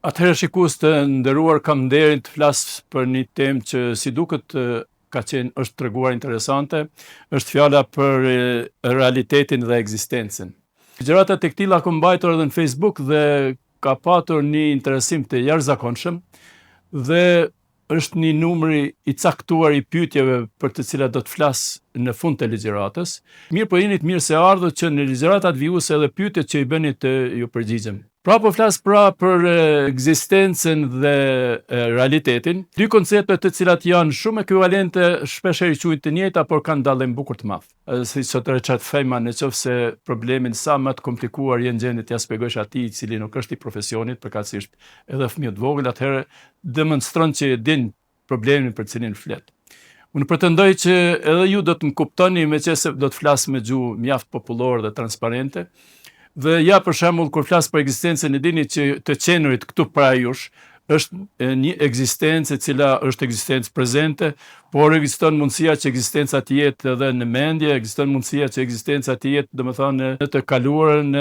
Atëherë shikues të nderuar, kam nderin të flas për një temë që si duket është treguar interesante, është fjala për realitetin dhe ekzistencën. Gjëratat e këtilla kam mbajtur edhe në Facebook dhe ka patur një interesim të jashtëzakonshëm dhe është një numri i caktuar i pyetjeve për të cilat do të flas në fund të ligjëratës. Mirë po jeni të mirë se ardhët që në ligjëratat vijuese edhe pyetjet që i bëni të ju përgjigjem. Pra po flas për ekzistencën dhe realitetin, dy koncepte të cilat janë shumë ekuivalente, shpeshherë i quajnë të njëjta, por kanë dallim bukur të madh. Siç sot Richard Feynman, nëse problemin sa më të komplikuar jenë gjendje t'ia shpjegosh atij i cili nuk është i profesionit, përkatësisht edhe fëmijë të vogël, atëherë demonstron që e din problemin për cilin flet. Unë pretendoj që edhe ju do të më kuptoni, meqense do të flas me gjuhë mjaft popullore dhe transparente. Dhe ja, për shembull, kur flas për ekzistencën, e dini që të qenurit këtu para jush është një ekzistencë e cila është ekzistencë prezente, por ekziston mundësia që ekzistenca të jetë edhe në mendje, ekziston mundësia që ekzistenca të jetë, domethënë, në të kaluarën,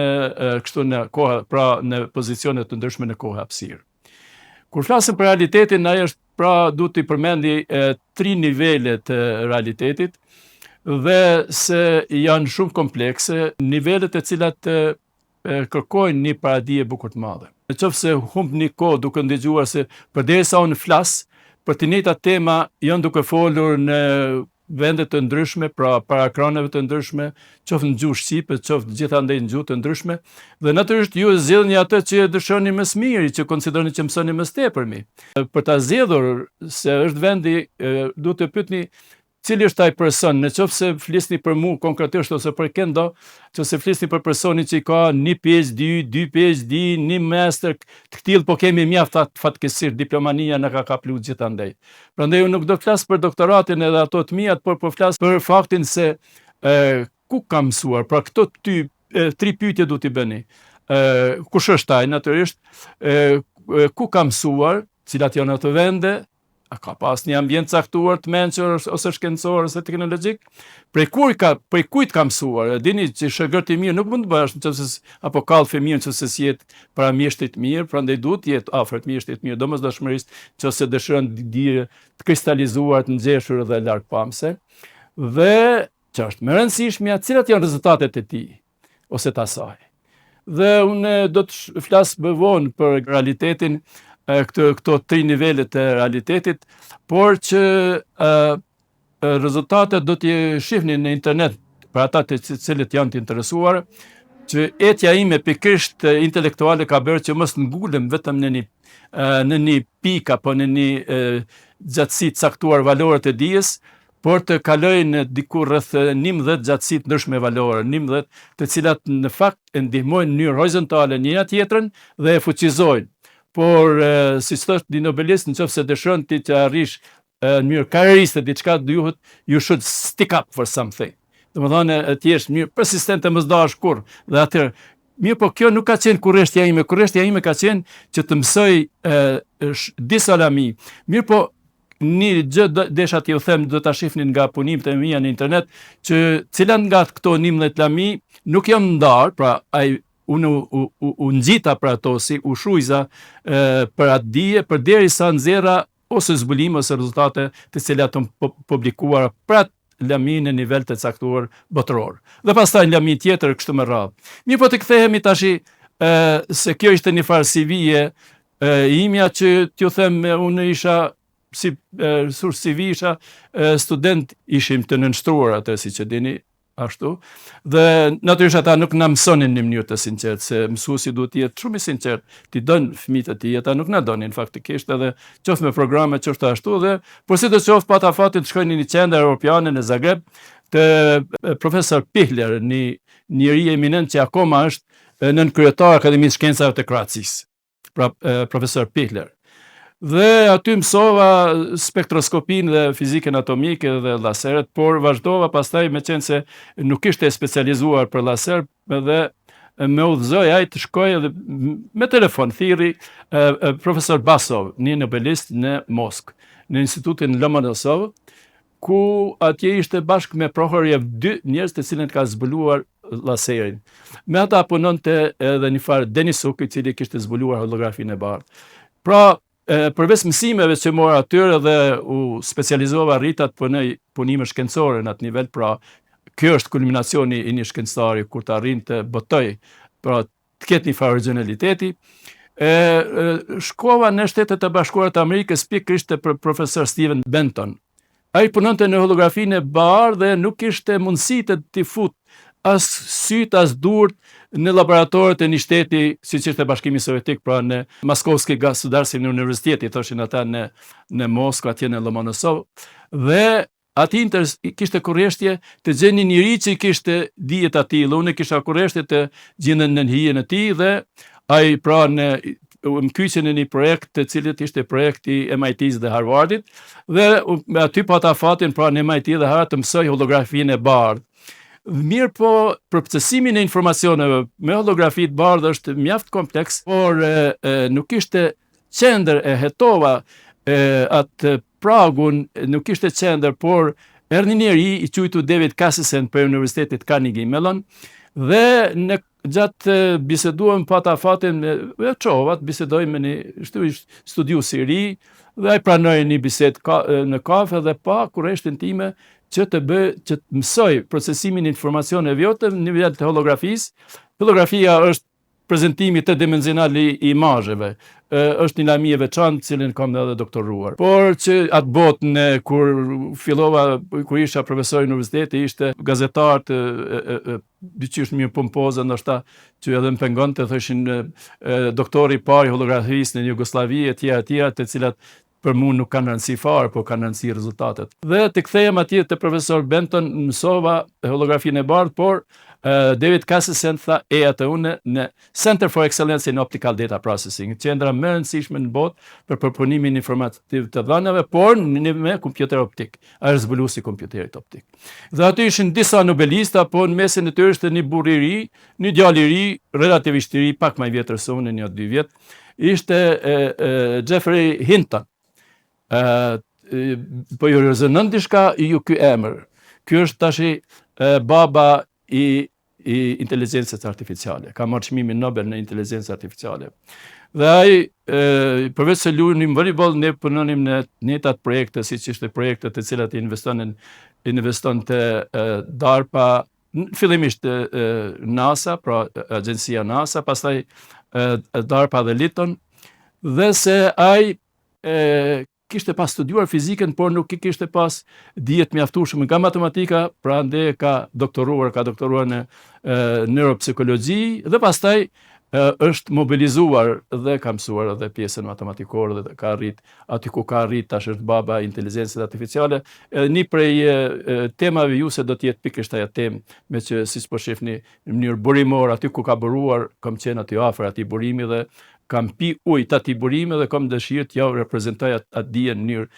kështu në kohë, pra në pozicione të ndryshme në kohë hapësirë. Kur flasim për realitetin, ai është, pra, duhet të përmendi 3 nivele të realitetit dhe se janë shumë komplekse, nivelet e cilat kërkojnë një paradije bukur të madhe. Nëse humb një kohë duke ndëgjuar se përderisa unë flas për të njëjtat tema janë duke folur në vende të ndryshme, pra para ekraneve të ndryshme, qoftë në gjuhë shqipe, qoftë gjithandej në gjuhë të ndryshme, dhe natyrisht ju zgjidhni atë që dëshironi më së miri, që konsideroni që mësoni më së tepërmi. Për ta zgjedhur se është vendi, duhet të pyetni cili është ai person, nëse flisni për mua konkretisht ose për këndo, nëse flisni për personin që ka një PhD, 2 PhD, një master, të tillë po kemi mjaft fatkeqësisht, diplomania na ka kapur gjithandej. Prandaj unë nuk do të flas për doktoratin edhe ato të mijat, por po flas për faktin se ku kam mësuar. Pra këto 3 pyetje duhet t'i bëni. Kush është ai natyrisht? Ku kam mësuar, cilat janë ato vende? A ka pas një ambient caktuar të mençur ose shkencor ose teknologjik? Prej kujt ka mësuar? E dini që shëgërti i mirë nuk mund të bësh nëse apo kallëf i mirë nëse s'jet para mjeshtit mirë, prandaj duhet të jetë afër mjeshtit mirë, domosdoshmërisht nëse dëshiron dije të kristalizuar, të nxehur dhe largpamse. Dhe ç'është më rëndësishmja, cilat janë rezultatet e tij ose të asaj. Dhe unë do të flas më vonë për realitetin, këto 3 nivelet të realitetit, por që rezultatet do t'i shihni në internet për ata të cilët janë të interesuar, që etja ime pikërisht intelektuale ka bërë që mos ngulem vetëm në një pikë apo në një gjatësi të caktuar valore të dijes, por të kaloj në diku rreth 11 gjatësi të ndryshme valore, 11 të cilat në fakt e ndihmojnë në mënyrë horizontale njëra tjetrën dhe e fuqizojnë. Por, si thotë një nobelist, nëse dëshiron ti të arrish në mënyrë karrieriste diçka, you should stick up for something. Domethënë të jesh mirë persistente, mos dash kurrë. Dhe atëherë, mirë, po kjo nuk ka qenë kurreshtja ime. Kurreshtja ime ka qenë që të mësoj disa lami. Mirë, po një gjë desha t'ju them, do ta shihni nga punimet e mia në internet, që cilat nga këto 11 lami nuk jam ndar, pra unë u ngjita për ato, si u shujza për atë dije, përderisa nxjerra ose zbulim ose rezultate të cilat janë publikuara për atë lami në nivel të caktuar botëror. Dhe pastaj lami tjetër kështu me radhë. Mirë, po të kthehemi tash se kjo ishte një farë CV-je imja që t'ju them, unë isha sur CV isha student, ishim të nënshtruar atë, siç e dini. Ashtu, dhe natyrisht ata nuk na mësonin në mënyrë të sinqertë, se mësuesi duhet të jetë shumë i sinqert, t'i don fëmijët e tij, ata nuk na donin faktikisht, edhe qoftë me programe, qoftë ashtu, dhe por sidoqoftë pata fatin të shkojnë në një qendër europiane në Zagreb të profesor Pihler, një njeri eminent që akoma është nënkryetar Akademisë Shkencave të Kroacisë, pra profesor Pihler. Dhe aty mësova spektroskopinë dhe fizikën atomike dhe laseret, por vazhdova pastaj, meqense nuk ishte specializuar për laser, dhe me udhëzoi ai të shkoj edhe me telefon thirri profesor Basov, një nobelist në Moskë, në Institutin Lomonosov, ku atje ishte bashkë me Prohorjev 2 njerëz të cilët ka zbuluar laserin. Me ata punonte edhe një farë Denisuk, i cili kishte zbuluar holografinë e bardhë. Pra, përveç mësimeve që mora atyre dhe u specializova rritat për në punime shkencore në atë nivel, pra kjo është kulminacioni i një shkencëtari kur të arrin të botoj, pra të ketë një farë originaliteti. Shkova në Shtetet e Bashkuara të Amerikës pikërisht për profesor Steven Benton. Ai punonte në holografinë e bardhë dhe nuk kishte mundësi të t'i fut as syt as durt në laboratorët e një shteti, siç ishte Bashkimi Sovjetik, pra në Moskovski Государственный университет, i thoshin ata në Moskë, atje në Lomonosov, dhe ati kishte kurreshtje të gjeni njëri që kishte dijet atillë. Unë kisha kurreshtje të gjenden në hijen e tij dhe ai pra më kyçen në një projekt të cilit ishte projekti MIT-s dhe Harvardit, dhe aty pata fatin pra në MIT dhe Harvard të mësoj holografinë e bardhë. Mirë po, procesimin e informacioneve me holografi të bardhë është mjaft kompleks, por nuk ishte qendër e hetova atë pragun, nuk ishte qendër, por erdhi njeri i quajtur David Cassisen për Universitetit Carnegie Mellon, dhe gjatë biseduam pata fatin me çova, bisedoj me një studius i ri, dhe ai pranoi një bisedë në kafe dhe pa kurreshtin time që të mësoj procesimin e informacioneve jote në nivel të holografisë. Holografia është prezentimi të dimensional i imazheve. Është një lajmi e veçantë, cilin kam edhe doktoruar. Por që atë botën kur isha profesor i universiteti, ishte gazetar të dyqysh mirë pompoze, ndoshta që edhe më pengonte, thoshin doktori i parë i holografisë në Jugosllavi e tjera, të cilat për mua nuk kanë rëndësi fare, por kanë rëndësi rezultatet. Dhe të kthehem atje te profesor Benton, mësova holografinë e bardhë, por David Cassisen tha atë unë në Center for Excellence in Optical Data Processing, qendra më e rëndësishme në botë për përpunimin informativ të dhënave, por me kompjuter optik. Ai është zbuluesi i kompjuterit optik. Dhe aty ishin disa nobelista, po në mesin e tyre ishte një burr i ri, një djalë i ri, relativisht i ri, pak më i vjetër se unë, një 2 vjet. Ishte Jeffrey Hinton. Po ju rezonën diçka ju ky emër. Ky është tashi baba i inteligjencës artificiale. Ka marrë çmimin Nobel në inteligjencë artificiale. Dhe ai përveç se luajnim voleyboll, ne punonim në njëjtat projekte, siç ishte projektet të cilat investonte DARPA, fillimisht NASA, pra agjencia NASA, pastaj DARPA dhe Lytton, dhe se ai kishte pas studiuar fizikën, por nuk i kishte pas dijet mjaftueshme nga matematika, pra ande ka doktoruar në neuropsikologji, dhe pastaj është mobilizuar dhe ka mësuar edhe pjesën matematikore, dhe ka arrit aty ku ka arrit, tash është baba e inteligjencës artificiale. Një prej temave juose do të jetë pikërisht ajo temë, me që siç po shihni në mënyrë burimore, aty ku ka buruar, kam qenë aty afër atij burimi dhe kam pi ujë të atij burimi dhe kam dëshirë të reprezentoj atë dije në mënyrë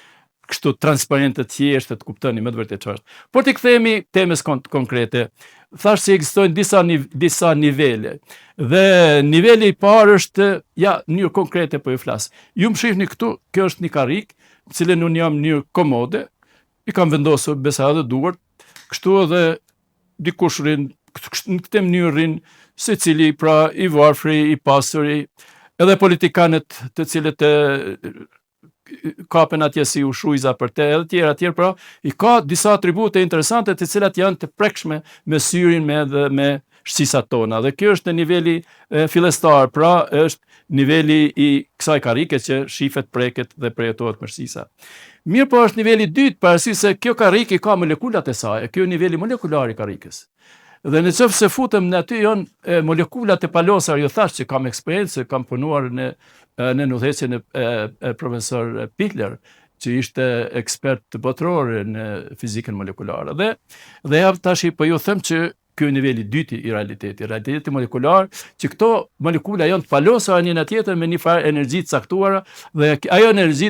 kështu transparente, të thjeshtë, të kuptoni më të vërtetë ç'është. Por të kthehemi temës konkrete. Thash se ekzistojnë disa nivele. Dhe niveli i parë është në mënyrë konkrete po ju flas. Ju më shihni këtu, kjo është një karrik, cilën unë jam në mënyrë komode, i kam vendosur besa edhe duart, kështu edhe dikush rrin në këtë mënyrë rrin, secili pra i varfri, i pasuri, edhe politikanët të cilët kapen atje si ushujza për te, edhe tjera, pra i ka disa atribute interesante të cilat janë të prekshme me syrin me shqisat tona. Dhe kjo është në niveli fillestar, pra është niveli i kësaj karike që shifet, preket dhe projetohet me shqisa. Mirë po është niveli dytë, për arsye se kjo karike ka molekulat e saj, kjo është niveli molekular i karikës. Dhe në qoftë se futem në aty janë molekulat e palosur, ju thash që kam eksperiencë, kam punuar në udhëheqjen e profesor Pichler, që ishte ekspert botror në fizikën molekulare. Dhe ja tash po ju them që ky niveli i dytë i realiteti molekular, që këto molekula janë të palosura njëra tjetrën me një farë energji të caktuara, dhe ajo energji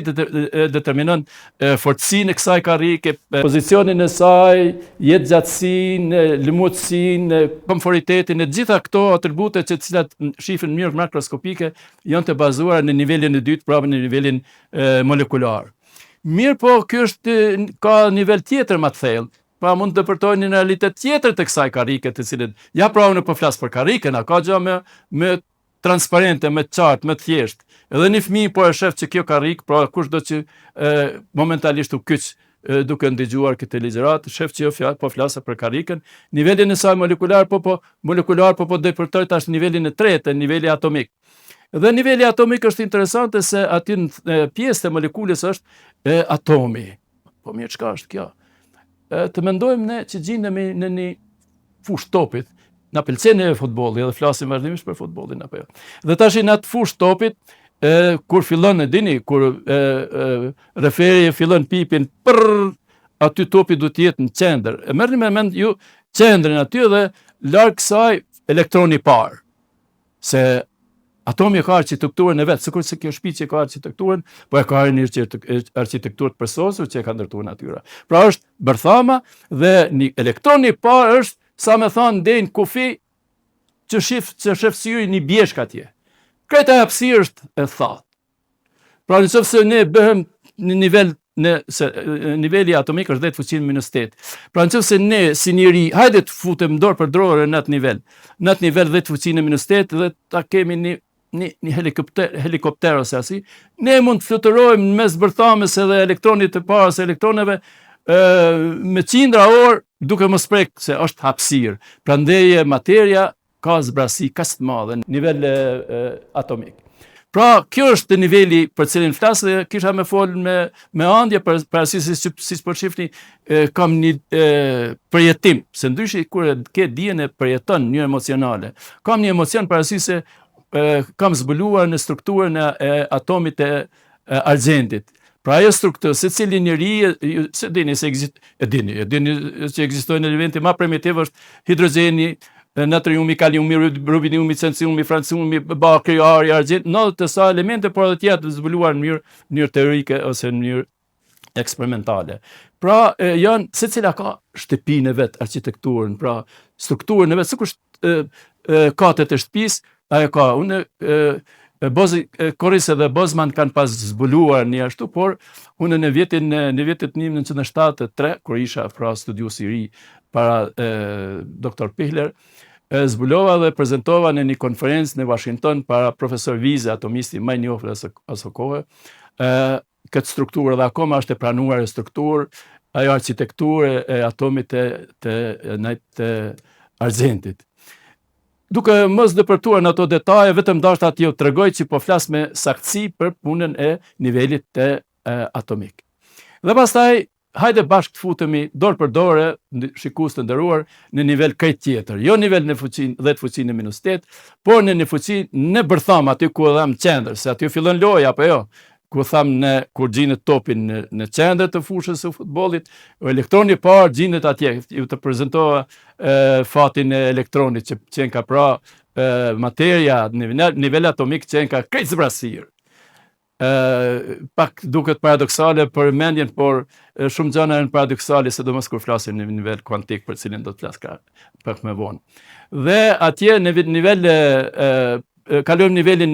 determinon fortësinë e kësaj karrike, pozicionin e saj, jetëgjatësinë, lëmutësinë, komforitetin, e gjitha këto atribute që të cilat shihen në mënyrë makroskopike janë të bazuara në nivelin e dytë, pra në nivelin molekular. Mirë po, ky ka nivel tjetër më të thellë, pra mund të depërtojnë një realitet tjetër të kësaj karike, të cilët, ja pra unë po flas për karikën, a ka gjë me transparente, me qartë, me thjesht. Edhe një fëmijë po e shef që kjo karikë, pra kushdo që momentalisht u kyç duke ndëgjuar këtë ligjërat, shef që jo po flasë për karikën, nivelin e saj molekular po depërtoj tash nivelin e tretë, niveli atomik. Dhe niveli atomik është interesante se aty në pjesë të molekulës është atomi. Po mirë, çka është kjo? Të mendojmë ne që gjindemi në një fushë topit, na pëlqen futbolli, edhe flasim vazhdimisht për futbollin apo jo. Dhe tash në atë fushë topit, kur fillon e dini, kur referi fillon pipin, aty topi duhet të jetë në qendër. E merrni me mend ju qendrin aty dhe larg kësaj elektroni i parë. Se atomi ka arkitekturën e vet, sikur se kjo shtëpi që ka arkitekturën, po e ka një arkitekturë të përsosur që e ka ndërtuar natyra. Pra është bërthama dhe një elektroni i parë është, sa me thonë, ndejnë kufi që shef syri një bjeshk atje. Krejta hapësirë është e thatë. Pra nëse ne bëhem në nivel niveli atomik është 10^-8. Pra nëse ne si njeri, hajde të futem dorë për dorë në atë nivel 10^-8 dhe ta kemi një helikopter ose asi, ne mund të fluturojmë në mes bërthames edhe elektronit të parë se elektroneve me qindra orë duke mos prek se është hapësirë. Prandaj materia ka zbrasi kaq të madhe në nivel atomik. Pra, kjo është niveli për cilin flas dhe kisha me fol me andje për arsye si po shifni kam një përjetim, se ndryshe kur ke dijen e përjeton në mënyrë emocionale. Kam një emocion për arsye se kam zbuluar në strukturën e atomit e argjentit. Pra ajo strukturë, secili njeri, se dini se dini që ekzistojnë elementi më primitiv është hidrogjeni, natriumi, kaliumi, rubiniumi, cenciumi, franciumi, bakri, ari, argjent, në të sa elemente, por edhe tjetë zbuluar në mënyrë teorike ose në mënyrë eksperimentale. Pra, janë, secila ka shtëpinë e vet, arkitekturën, pra strukturën e vet, sikur katet e shtëpisë, ajo ka, Korris dhe Bosman kanë pas zbuluar një ashtu, por unë në vitin 1973, kur isha pra studius i ri para doktor Pihler, zbulova dhe prezentova në një konferencë në Washington para profesor Wiese, atomisti më i njohur asaj kohe, këtë strukturë dhe akoma është e pranuar e strukturë, ajo arkitekturë e atomit të argjentit. Duke mos depërtuar në ato detaje, vetëm dashur t'ju tregoj që po flas me saktësi për punën e nivelit të atomik. Dhe pastaj, hajde bashkë të futemi dorë për dorë, shikues të nderuar, në nivel krejt tjetër. Jo nivel në fuqinë 10^-8, por në një fuqinë në bërtham, aty ku dham qendër, se aty fillon loja, apo jo? Ku tham kur gjinet topin në qendër të fushës së futbollit, elektroni i parë gjinet atje, ju të prezantova fatin e elektronit që qenë ka pra materia në nivel atomik qenë ka krejt zbrasirë. Pak duket paradoksale për mendjen, por shumë gjëra janë paradoksale, sidomos kur flasim në nivel kuantik, për cilin do të flas pak më vonë. Dhe atje në nivel kalojmë nivelin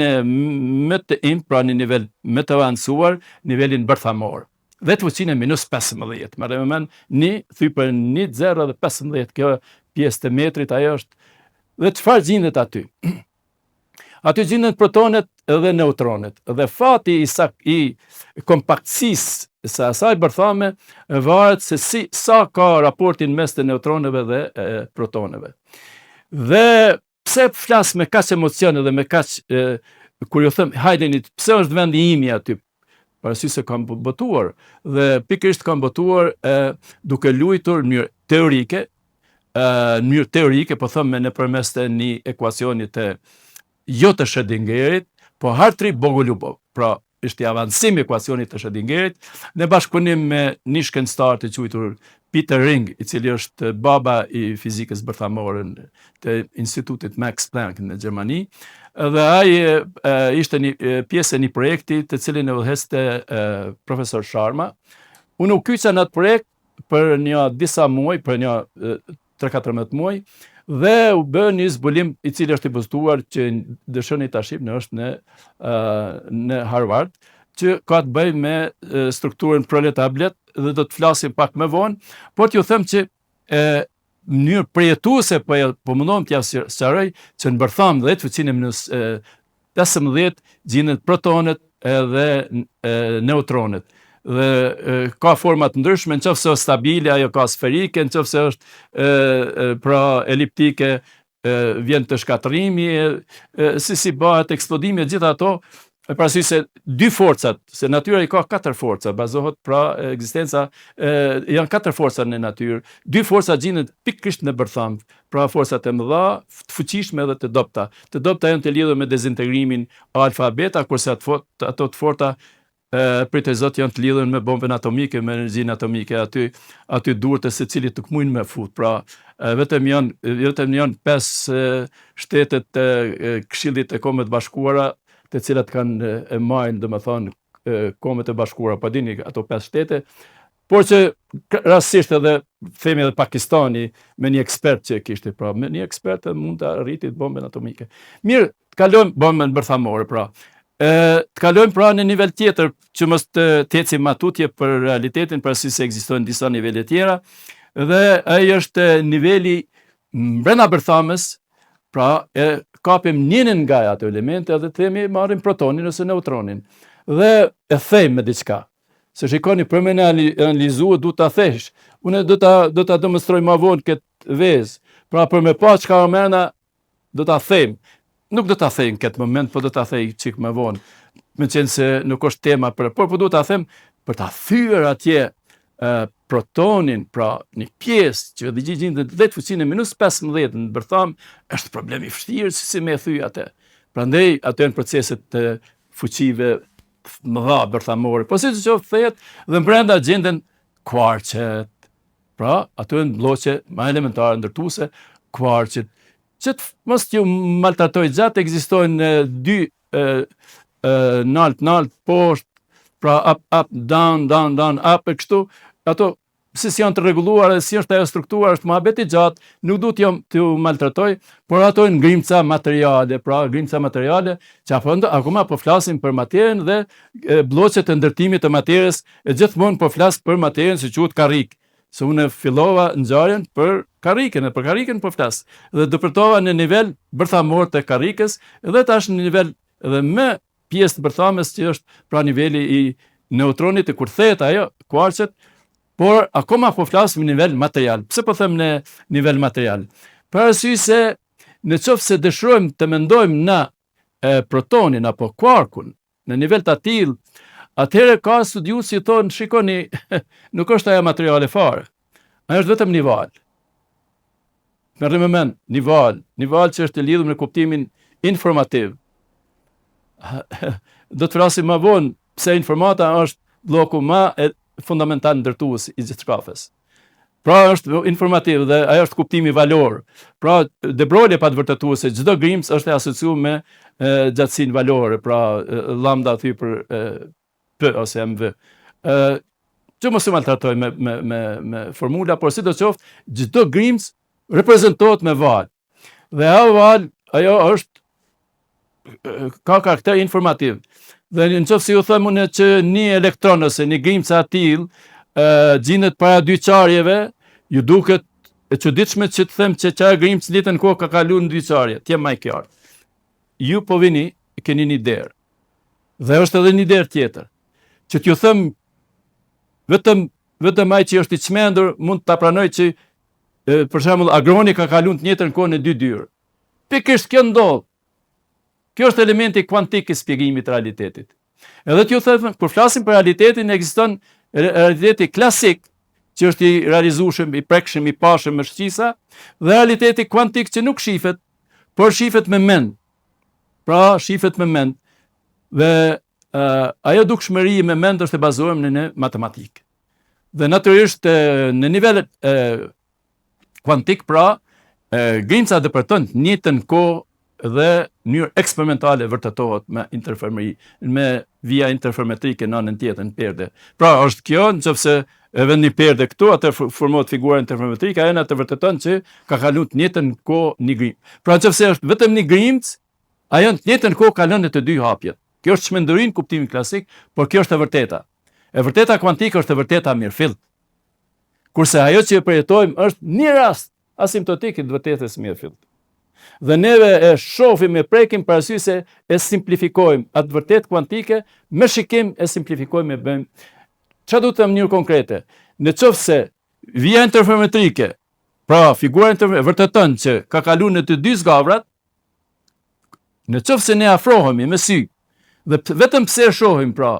më të imp, pra në nivel më të avancuar, nivelin bërthamor. 10^-15, më rëmën thy për 1,015, kjo pjesë të metrit, ajo është. Dhe çfarë gjendet aty? Aty gjendet protonet dhe neutronet. Dhe fati i kompaktësisë së asaj bërthame varet se sa ka raportin mes të neutroneve dhe protoneve. Dhe pse flas me kaq emocione dhe me kaq kur ju them hajdeni, pse është vendi imi aty? Parasysh se kam botuar dhe pikërisht kam botuar duke luajtur në mënyrë teorike, po them nëpërmes të një ekuacioni të jo të Schrödingerit, po Hartree-Bogoliubov. Pra ishte avancimi i ekuacionit të Schrödingerit në bashkëpunim me një shkencëtar të quajtur Peter Ring, i cili është baba i fizikës bërthamore të Institutit Max Planck në Gjermani, dhe ai ishte një pjesë e një projekti të cilin e udhëheste profesor Sharma. Unë u kyça në atë projekt për një disa muaj, për një 13-14 muaj, dhe u bë një zbulim i cili është i buzëtuar që dëshoni ta shihni, është në Harvard, që ka të bëjë me strukturën proletablet dhe do të flasim pak më vonë, por t'ju them që mënyrë përjetuese po mundom t'ja sqaroj që në bërtham 10 fuqinë -15 gjendet protonet edhe neutronet. Dhe ka forma të ndryshme, nëse është stabile ajo ka sferike, nëse është pra eliptike vjen të shkatrimi, si bëhet eksplodimi, gjitha ato e parasysh se dy forcat, se natyra i ka 4 forca, bazohet pra ekzistenca, janë 4 forca në natyrë. Dy forca gjenden pikërisht në bërtham, pra forcat e mëdha, të fuqishme dhe të dobta. Të dobta janë të lidhur me dezintegrimin alfa beta, kurse ato të forta prit e Zot janë të lidhur me bombën atomike, me energjinë atomike. Aty duhet të secilit të këmujnë me fut. Pra vetëm janë 5 shtetet të Këshillit e Kombeve të Bashkuara, të cilat kanë e majnë, domethënë, Kombet e Bashkuara, pa dini ato 5 shtete, por që rastësisht edhe themi edhe Pakistani me një ekspert që kishte, pra me një ekspert mund të arriti bombën atomike. Mirë, të kalojmë bombën bërthamore, pra. Të kalojmë pra në nivel tjetër, që mos të ecim matutje për realitetin, përsi se ekzistojnë disa nivele tjera, dhe ai është niveli brenda bërthamës, pra kapim njënin nga ato elemente dhe themi marrim protonin ose neutronin. Dhe e thejmë me diçka. Se shikoni, për me në analizu, du të thesh. Unë do të demonstroj ma vonë këtë vezë. Pra për me pa çka mërna, do të thejmë. Nuk do të thejmë këtë moment, po do të thejmë qikë më vonë. Me qenë se nuk është tema por do të thejmë për të thyer atje protonin, pra një pjesë që dhe gjendet 10 fuqinë -15 në bërtham, është problemi vështirë si me thyj atë. Prandaj ato janë proceset të fuqive mëdha bërthamore. Po si që qoftë thejet, dhe brenda gjenden kvarqet. Pra, ato janë bloqe më elementare ndërtuese, kvarqet. Që të mos t'ju maltratoj gjatë, ekzistojnë 2 nalt, poshtë, pra up, down, up e kështu. Ato si janë të rregulluar dhe si është ajo struktura, është mohabet i gjatë, nuk du t'ju maltratoj, por ato janë ngrimca materiale, pra ngrimca materiale, që akoma po flasim për materjen dhe bloqet e ndërtimit të materjes, e gjithmonë po flas për materjen që quhet karrik. Se unë fillova ngjarjen për karrikën po flas. Dhe dëpërtova në nivel bërthamor të karrikës dhe tash në nivel edhe më pjesë të bërthamës që është pra niveli i neutronit e kur thehet ajo kvarqet, por akoma po flasim në nivel material. Pse po them në nivel material? Për arsye se në qoftë se dëshirojmë të mendojmë në protonin apo kvarkun në nivel të tillë, atëherë ka studiues që thonë, shikoni, nuk është ajo materiale fare. Ajo është vetëm nival. Merrni me mend, nival që është lidhur me kuptimin informativ. Do të flasim më vonë pse informata është bloku më fundamental ndërtues i gjithçkafës. Pra është informativ dhe ajo është kuptimi valor. Pra De Broglie pa të vërtetuar se çdo grimc është e asociuar me gjatësinë valore, pra lambda thy për P ose MV. Që mos u maltratoj me formula, por sidoqoftë çdo grimc reprezentohet me val. Dhe ajo është ka karakter informativ. Dhe në qoftë si u them unë që një elektron ose një grimc e tillë gjendet para dy qarjeve, ju duket e çuditshme që të them që çfarë grimc ditën kohë ka kaluar në dy qarje. T'jem më i qartë. Ju po vini, keni një derë. Dhe është edhe një derë tjetër. Që t'ju them vetëm ai që është i çmendur mund ta pranoj që për shembull agroni ka kaluar të njëjtën kohë në dy dyrë. Pikërisht kjo ndodh. Kjo është elementi kuantik i shpjegimit të realitetit. Edhe t'ju them, kur flasim për realitetin, ekziston realiteti klasik, që është i realizueshëm, i prekshëm, i pashëm me shqisa, dhe realiteti kuantik që nuk shifet, por shifet me mend. Pra, shifet me mend. Dhe ajo dukshmëri me mend është e bazuar në matematikë. Dhe natyrisht në nivel kuantik, pra, grimca dëpërton në njëjtën kohë dhe në mënyrë eksperimentale vërtetohet me vija interferometrike në anën tjetër në perde. Pra është kjo, nëse e vend një perde këtu, atë formohet figura interferometrike, ajo të vërteton që ka kaluar të njëjtën kohë një grimc. Pra nëse është vetëm një grimc, ajo në të njëjtën kohë kalon në të dy hapjet. Kjo është çmenduri në kuptimin klasik, por kjo është e vërteta. E vërteta kuantike është e vërteta mirëfillt. Kurse ajo që e përjetojmë është një rast asimptotik i të vërtetës mirëfillt. Dhe neve e shohim e prekim për arsye se e simplifikojmë atë vërtet kuantike, me shikim e simplifikojmë e bëjmë. Çfarë duhet të mënyrë konkrete? Në qoftë se vija interferometrike, pra figura interferometrike vërteton që ka kaluar në të dy zgavrat, në qoftë se ne afrohemi me sy, dhe vetëm pse e shohim, pra,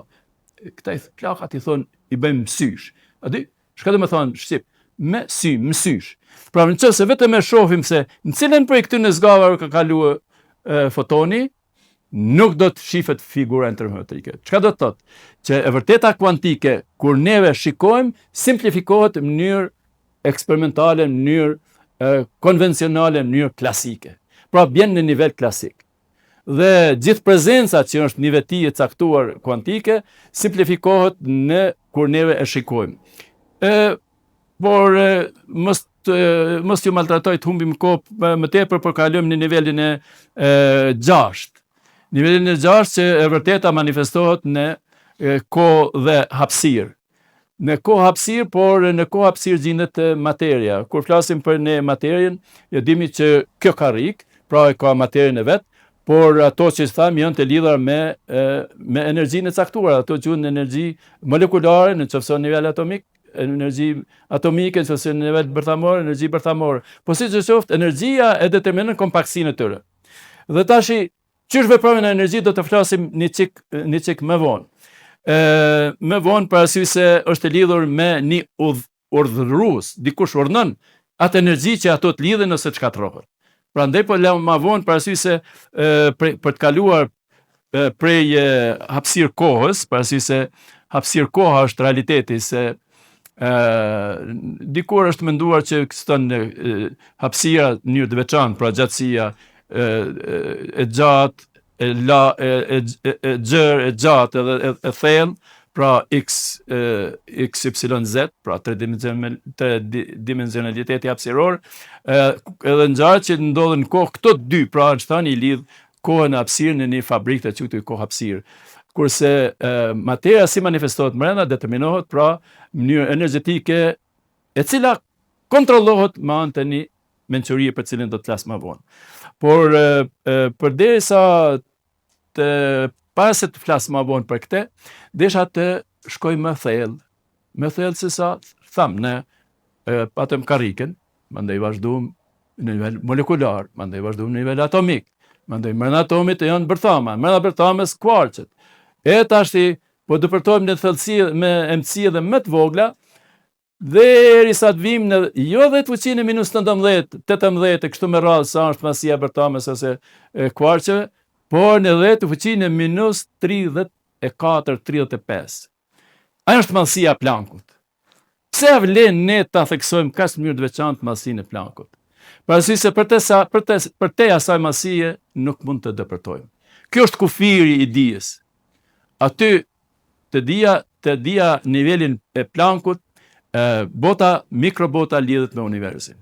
këta plakat i thonë i bëjmë sysh. A di? Çka do të thonë shqip? Me sy, më sysh. Pra në qoftë se vetëm e shohim se në cilën prej këtyre zgavarve ka kaluar fotoni, nuk do të shifet figura interferometrike. Çka do të thotë? Që e vërteta kuantike, kur neve shikojmë, simplifikohet në mënyrë eksperimentale, në mënyrë konvencionale, në mënyrë klasike. Pra bjen në nivel klasik. Dhe gjithë prezenca që është një veti e caktuar kuantike, simplifikohet në kur neve e shikojmë. Por mos ju maltratoj të humbim kohë më tepër, por kalojmë në nivelin e 6. Nivelin e 6 që e vërteta manifestohet në kohë dhe hapësirë. Në kohë hapësirë, por në kohë hapësirë gjendet materia. Kur flasim për në materien, jo dimi që kjo karrik, pra e ka materien e vet, por ato që thamë janë të lidhura me energjinë e caktuar, ato quhen energji molekulare në çfarë nivel atomik, energji atomike ose në nivel bërthamor, energji bërthamore. Po siç qoftë, energjia e determinon kompaktësinë e tyre. Dhe tashi, çish veprojnë në energji do të flasim një çik më vonë. Më vonë për arsye se është e lidhur me një urdhërues, dikush urdhënon atë energji që ato të lidhen ose të shkatërrohen. Prandaj po lëm më vonë për arsye se për të kaluar prej hapësirë kohës, për arsye se hapësirë koha është realiteti, se dikur është menduar që ekziston hapësira në mënyrë të veçantë, pra gjatësia e gjatë, e gjerë, e gjatë edhe e thellë, pra x, y, z, pra tridimensionaliteti hapësiror, edhe ngjarje që ndodhen në kohë, këto dy, pra Einstein i lidh kohën e hapësirë në një fabrikë të quajtur kohë hapësirë. Kurse materia si manifestohet brenda determinohet pra në mënyrë energjetike, e cila kontrollohet me anë të një mençurie për cilën do të flas më vonë. Por përderisa të para se të flas më vonë për këtë, desha të shkoj më thellë se sa tham ne patëm karrikën, mandej vazhduam në nivel molekular, mandej vazhduam në nivel atomik, mandej brenda atomit janë bërthama, brenda bërthamës kvarcet. E tashti po dëpërtojmë në thellësi me emësi edhe më të vogla, dhe derisa të vim në jo 10 fuqinë -19, 18 kështu me radhë sa është masia e bërthamës ose kvarceve, por në 10 fuqinë -34, 35. Ajo është mallësia e Plankut. Pse vlen ne ta theksojmë kaq në mënyrë të veçantë mallësinë e Plankut? Për arsye se për te asaj mallësie nuk mund të dëpërtojmë. Kjo është kufiri i dijes. Aty të dia nivelin e Plankut, mikrobota lidhet me universin.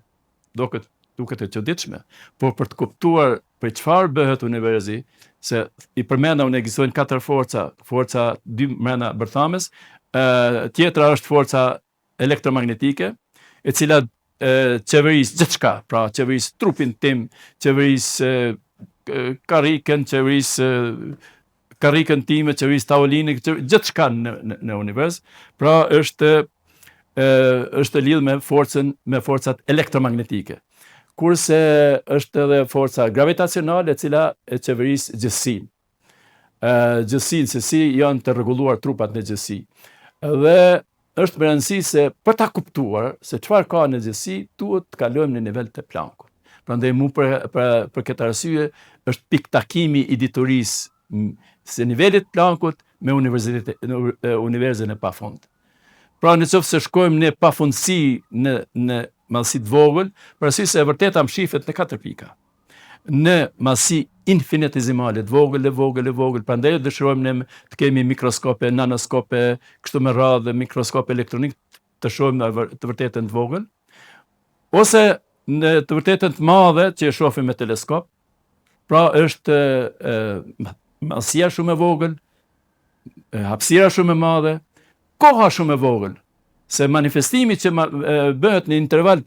Duket e çuditshme, por për të kuptuar për çfarë bëhet universi, se i përmenda unë ekzistojnë 4 forca 2 brenda bërthamës, tjetra është forca elektromagnetike, e cila qeveris gjithçka, pra qeveris trupin tim, qeveris karrikën, qeveris karrikën time, qeveris tavolinën, gjithçka në univers, pra është lidhur me forcat elektromagnetike. Kurse është edhe forca gravitacionale e cila e qeveris gjithësinë. Gjithësinë, se si janë të rregulluar trupat në gjithësi. Dhe është me rëndësi se për ta kuptuar se çfarë ka në gjithësi, duhet të kalojmë në nivel të Plankut. Prandaj mu për këtë arsye është pikë takimi i diturisë se nivelit Plankut me universin e pafund. Pra në qoftë se shkojmë në pafundësi në mallësi të vogël, për arsye se e vërteta shifet në 4 pika. Në mallësi infinitesimale të vogël, prandaj dëshirojmë ne të kemi mikroskope, nanoskope, kështu me radhë, mikroskope elektronik të shohim në të vërtetën të vogël, ose në të vërtetën të madhe që e shohim me teleskop. Pra është Masia shumë e vogël, hapësira shumë e madhe, koha shumë e vogël, se manifestimi që bëhet në interval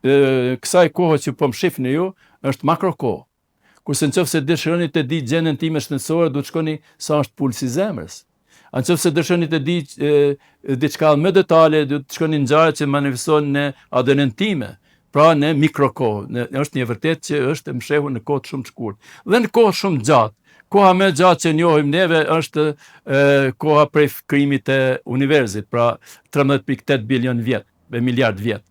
kësaj kohë që po më shifni ju, është makrokohë. Kurse nëse dëshironi të di gjendjen time shëndetësore, duhet shkoni sa është pulsi i zemrës. Nëse dëshironi të di diçka më detale, duhet të shkoni në ngjarje që manifestohen në ADN-n time, pra në mikrokohë. Është një vërtet që është mshehur në kohë shumë të shkurtë dhe në kohë shumë gjatë. Koha më e gjatë që njohim neve është koha prej krijimit të universit, pra 13.8 bilion vjet, miliard vjet.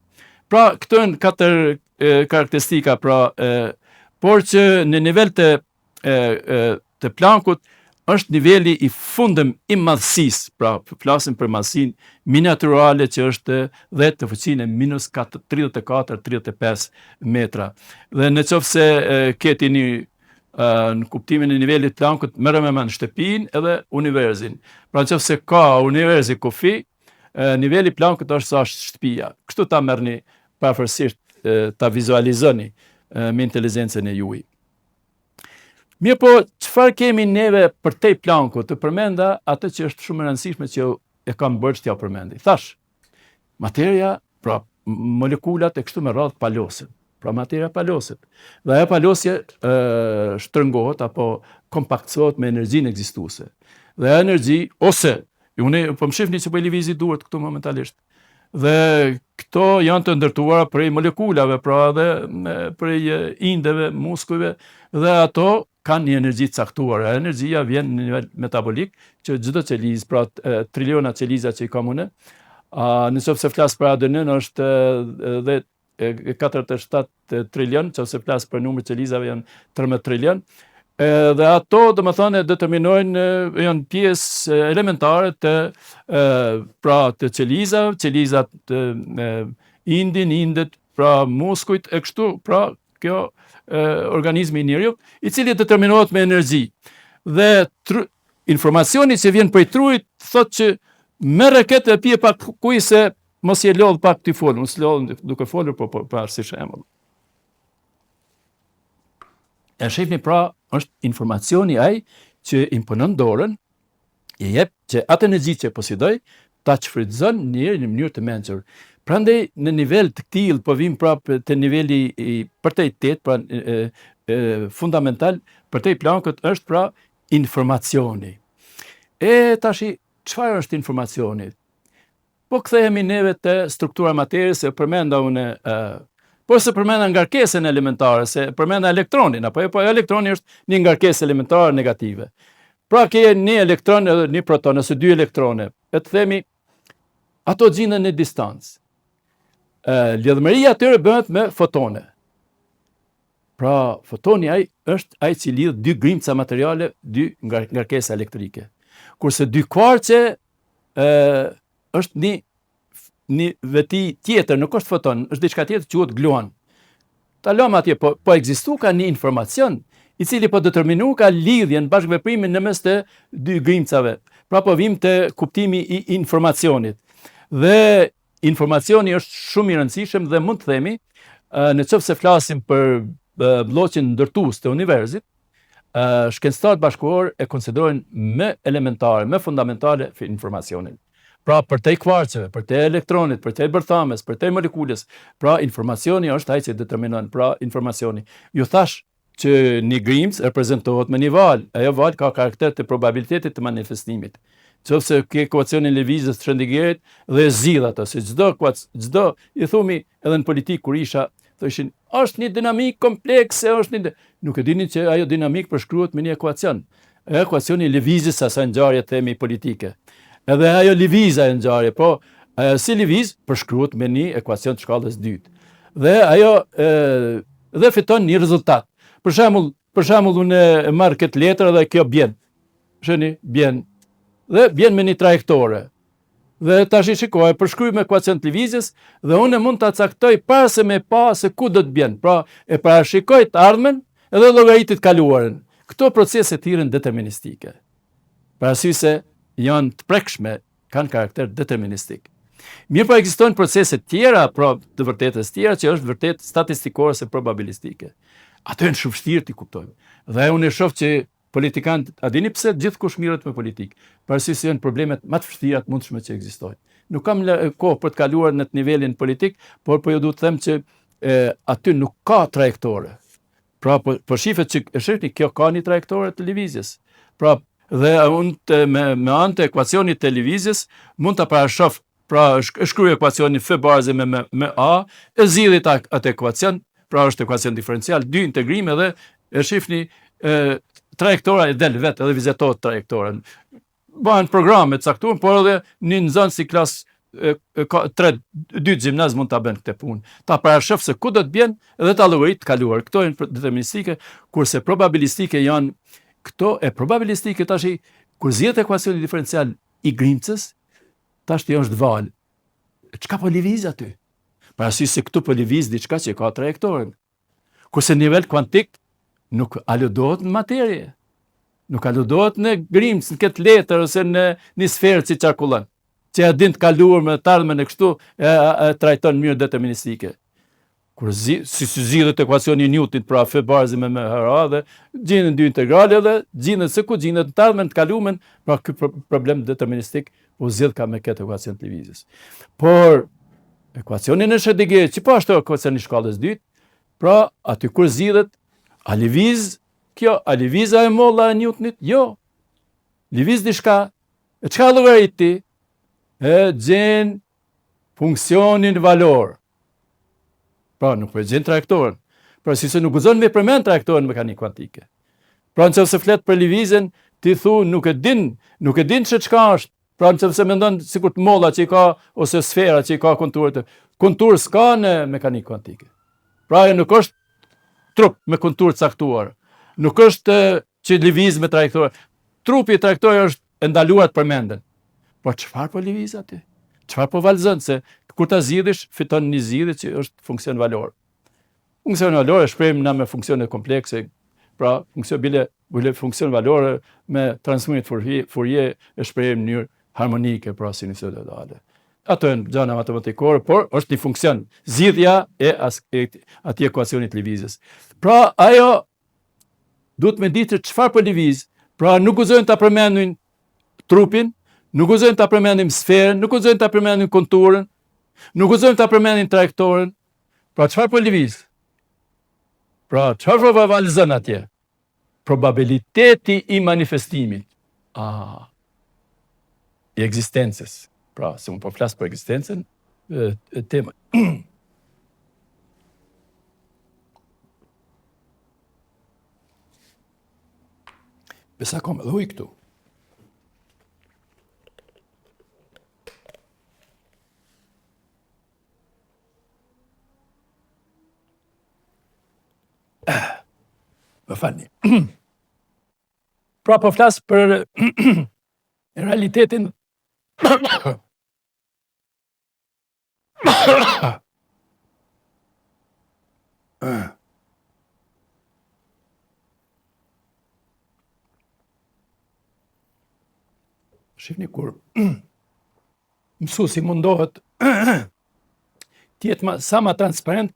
Pra këto janë 4 karakteristika, por që në nivel të plankut është niveli i fundëm i madhësisë, pra flasim për madhësinë miniaturale që është dhe të fuqinë minus 34-35 metra. Dhe nëse keti një në kuptimin e nivelit plankut, merrem me shtëpinë edhe universin. Pra nëse ka universi kufi, niveli plankut është sa shtëpia. Kështu ta merrni pafërsisht, ta vizualizoni me inteligencën e juaj. Mirë po, çfarë kemi neve për te plankut? Të përmenda atë që është shumë e rëndësishme që e kam bërë që t'ja përmendi. Thash, materia, pra molekulat e kështu me radhë paloset. Pra materia paloset. Dhe ajo palosje shtrëngohet apo kompaktësohet me energjinë ekzistuese. Dhe ajo energji, ose, unë po më shihni që po i lëvizi duart këtu momentalisht. Dhe këto janë të ndërtuara prej molekulave, pra edhe prej indeve, muskujve, dhe ato kanë një energji të caktuar. Energjia vjen në nivel metabolik, që çdo qelizë, pra triliona qeliza që i kam unë, nëse flas për ADN-n është dhe 47 trilion, nëse flas për numrin e qelizave janë 13 trilion. Dhe ato, domethënë, determinojnë, janë pjesë elementare të qelizave, qelizat indet, pra muskujt e kështu, pra kjo organizmi i njeriut, i cili determinohet me energji. Dhe informacioni që vjen prej trujt thotë që merre këtë e pije pak ujë se mos je lodh pak ty fol, mos lodh duke folur, po si shembull. E shihni, pra, është informacioni ai që imponon dorën, i jep që atë energji që posedoj ta shfrytëzon në mënyrë të mençur. Prandaj në nivel të tillë po vim prapë te niveli i përtejtet, pra fundamental për te plankut është pra informacioni. Tashi, çfarë është informacioni? Po kthehemi neve te struktura materisë, përmenda unë po se përmenda ngarkesën elementare, se përmenda elektronin, apo elektroni është një ngarkesë elementare negative. Pra ke një elektron edhe një proton, ose 2 elektrone, e të themi, ato gjenden në distancë. Lidhëmëria atyre bëhet me fotone. Pra fotoni është ai që lidh 2 grimca materiale, 2 ngarkesa elektrike. Kurse 2 kvarce është një veti tjetër, nuk është foton, është diçka tjetër që quhet gluon. Ta lëm atje, po ekzistu ka një informacion i cili po determinu ka lidhjen, bashkëveprimin në mes të 2 grimcave. Pra po vim të kuptimi i informacionit. Dhe informacioni është shumë i rëndësishëm dhe mund të themi, nëse flasim për bloqin ndërtues të universit, shkencëtarët bashkëkohor e konsiderojnë më elementare, më fundamentale informacionin. Pra për te kvarceve, për te elektronit, për te bërthames, për te molekules, pra informacioni është ai që determinon, pra informacioni. Ju thash që një grimc reprezentohet me një val, ajo val ka karakter të probabilitetit të manifestimit. Nëse ke ekuacionin lëvizjes të Schrödingerit dhe zgjidh ato, se çdo i thumi edhe në politikë kur isha, thoshin, është një dinamik komplekse, nuk e dinin që ajo dinamik përshkruhet me një ekuacion. Ekuacioni lëvizjes asaj ngjarje themi politike. Edhe ajo lëvizja e ngjarje, po si lëviz përshkruhet me një ekuacion të shkallës 2. Dhe ajo dhe fiton një rezultat. Për shembull unë e marr këtë letër dhe kjo bjen. Shihni, bjen. Dhe bjen me një trajektore. Dhe tash shikoj, përshkruaj me ekuacion të lëvizjes dhe unë mund ta caktoj para se me pa se ku do të bjen. Pra e parashikoj të ardhmen edhe llogaritit kaluarën. Këto procese të tjera deterministike. Parasysh se janë të prekshme, kanë karakter deterministik. Mirë po ekzistojnë procese tjera, pra të vërtetës tjera, që është vërtet statistikore se probabilistike. Ato janë shumë vështirë t'i kuptojmë. Dhe unë e shoh që politikanët, a dini pse gjithkush mirët me politikë? Parasysh se janë problemet më të vështira të mundshme që ekzistojnë. Nuk kam kohë për të kaluar në të nivelin politik, por po ju duhet të them që aty nuk ka trajektore. Pra, po shifet që e shihni, kjo ka një trajektore të lëvizjes. Pra, dhe unë me anë të ekuacionit të lëvizjes mund ta parashoh, pra shkruaj ekuacionin F barazi me A, e zgjidhit atë ekuacion, pra është ekuacion diferencial, dy integrime dhe e shihni trajektora e del vetë edhe vizetohet trajektora. Bëhen programe të caktuar, por edhe një nxënës si klasë 2 gjimnaz mund ta bën këtë punë. Ta parashëf se ku do të bjen edhe ta llogarit të kaluar. Këto janë deterministike, kurse probabilistike janë këto e probabilistike tash kur zgjedhet ekuacioni diferencial i Grimcës, tash është val. Çka po lëviz aty? Parasysh se këtu po lëviz diçka që ka trajektoren. Kurse në nivel kuantik nuk aludohet në materie. Nuk aludohet në Grimcë, në këtë letër ose në një sferë që qarkullon. Që e din të kaluar me të ardhmen e kështu e trajton mirë deterministike. Kur si zgjidhet ekuacioni i Newtonit, pra F barazi me h dhe gjenden dy integrale dhe gjenden se ku gjendet të ardhmen të kaluarmen, pra ky problem deterministik u zgjidh ka me këtë ekuacion të lëvizjes. Por ekuacioni në Schrödinger, që po ashtu ekuacioni i shkallës dytë, pra aty kur zgjidhet, a lëviz kjo, a lëviza e molla e Newtonit? Jo. Lëviz diçka. E çka llogariti? E gjen funksionin valor. Pra nuk po e gjen trajektoren. Pra si se nuk gëzon me përmend trajektoren mekanikë kuantike. Pra nëse flet për lëvizjen, ti thu nuk e din se çka është. Pra nëse mendon sikur të molla që i ka ose sfera që i ka konturët. Kontur s'ka në mekanikë kuantike. Pra ajo nuk është trup me kontur të caktuar. Nuk është që lëviz me trajektore. Trupi i trajektore është e ndaluar të përmenden. Po çfarë po lëviz aty? Çfarë po valzon se kur ta zgjidhësh fiton një zgjidhje që është funksion valor. Funksion valor e shprehim na me funksione komplekse. Pra funksion valore me transformit Fourier e shprehim në mënyrë harmonike, pra sinusoidale. Ato janë gjëra matematikore, por është një funksion. Zgjidhja e atij ekuacioni të lëvizjes. Pra ajo duhet me ditë çfarë po lëviz. Pra nuk gëzojnë ta përmendin trupin, nuk gëzojnë ta përmendim sferën, nuk gëzojnë ta përmendim konturën, nuk gëzojnë ta përmendim trajektoren. Pra çfarë po lëviz? Pra çfarë po valzon atje? Probabiliteti i manifestimit. I ekzistencës. Pra, se unë po flas për ekzistencën, tema. Besa kom edhe ujë këtu. Më falni. Pra po flas për realitetin shihni kur mësuesi mundohet t'jetë sa më transparent,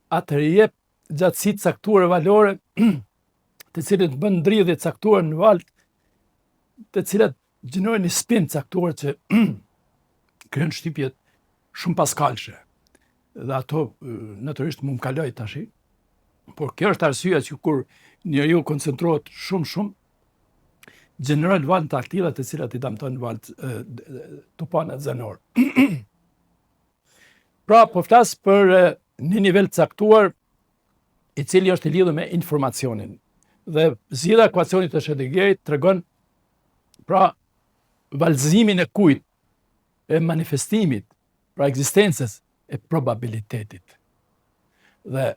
atëherë jep gjatësi të caktuara valore, të cilët bën ndridhje të caktuara në valë, të cilat gjenojnë një spin caktuar që krijojnë shtypje shumë paskalshe. Dhe ato natyrisht mund kaloj tash. Por kjo është arsyeja që kur njeriu koncentrohet shumë, gjeneron valë të aktila të cilat i damton valë tupanat zanor. Pra, po flas për një nivel të caktuar i cili është i lidhur me informacionin. Dhe zgjidhja e ekuacionit të Schrödingerit tregon pra valëzimin e kujt, e manifestimit, pra ekzistencës e probabilitetit. Dhe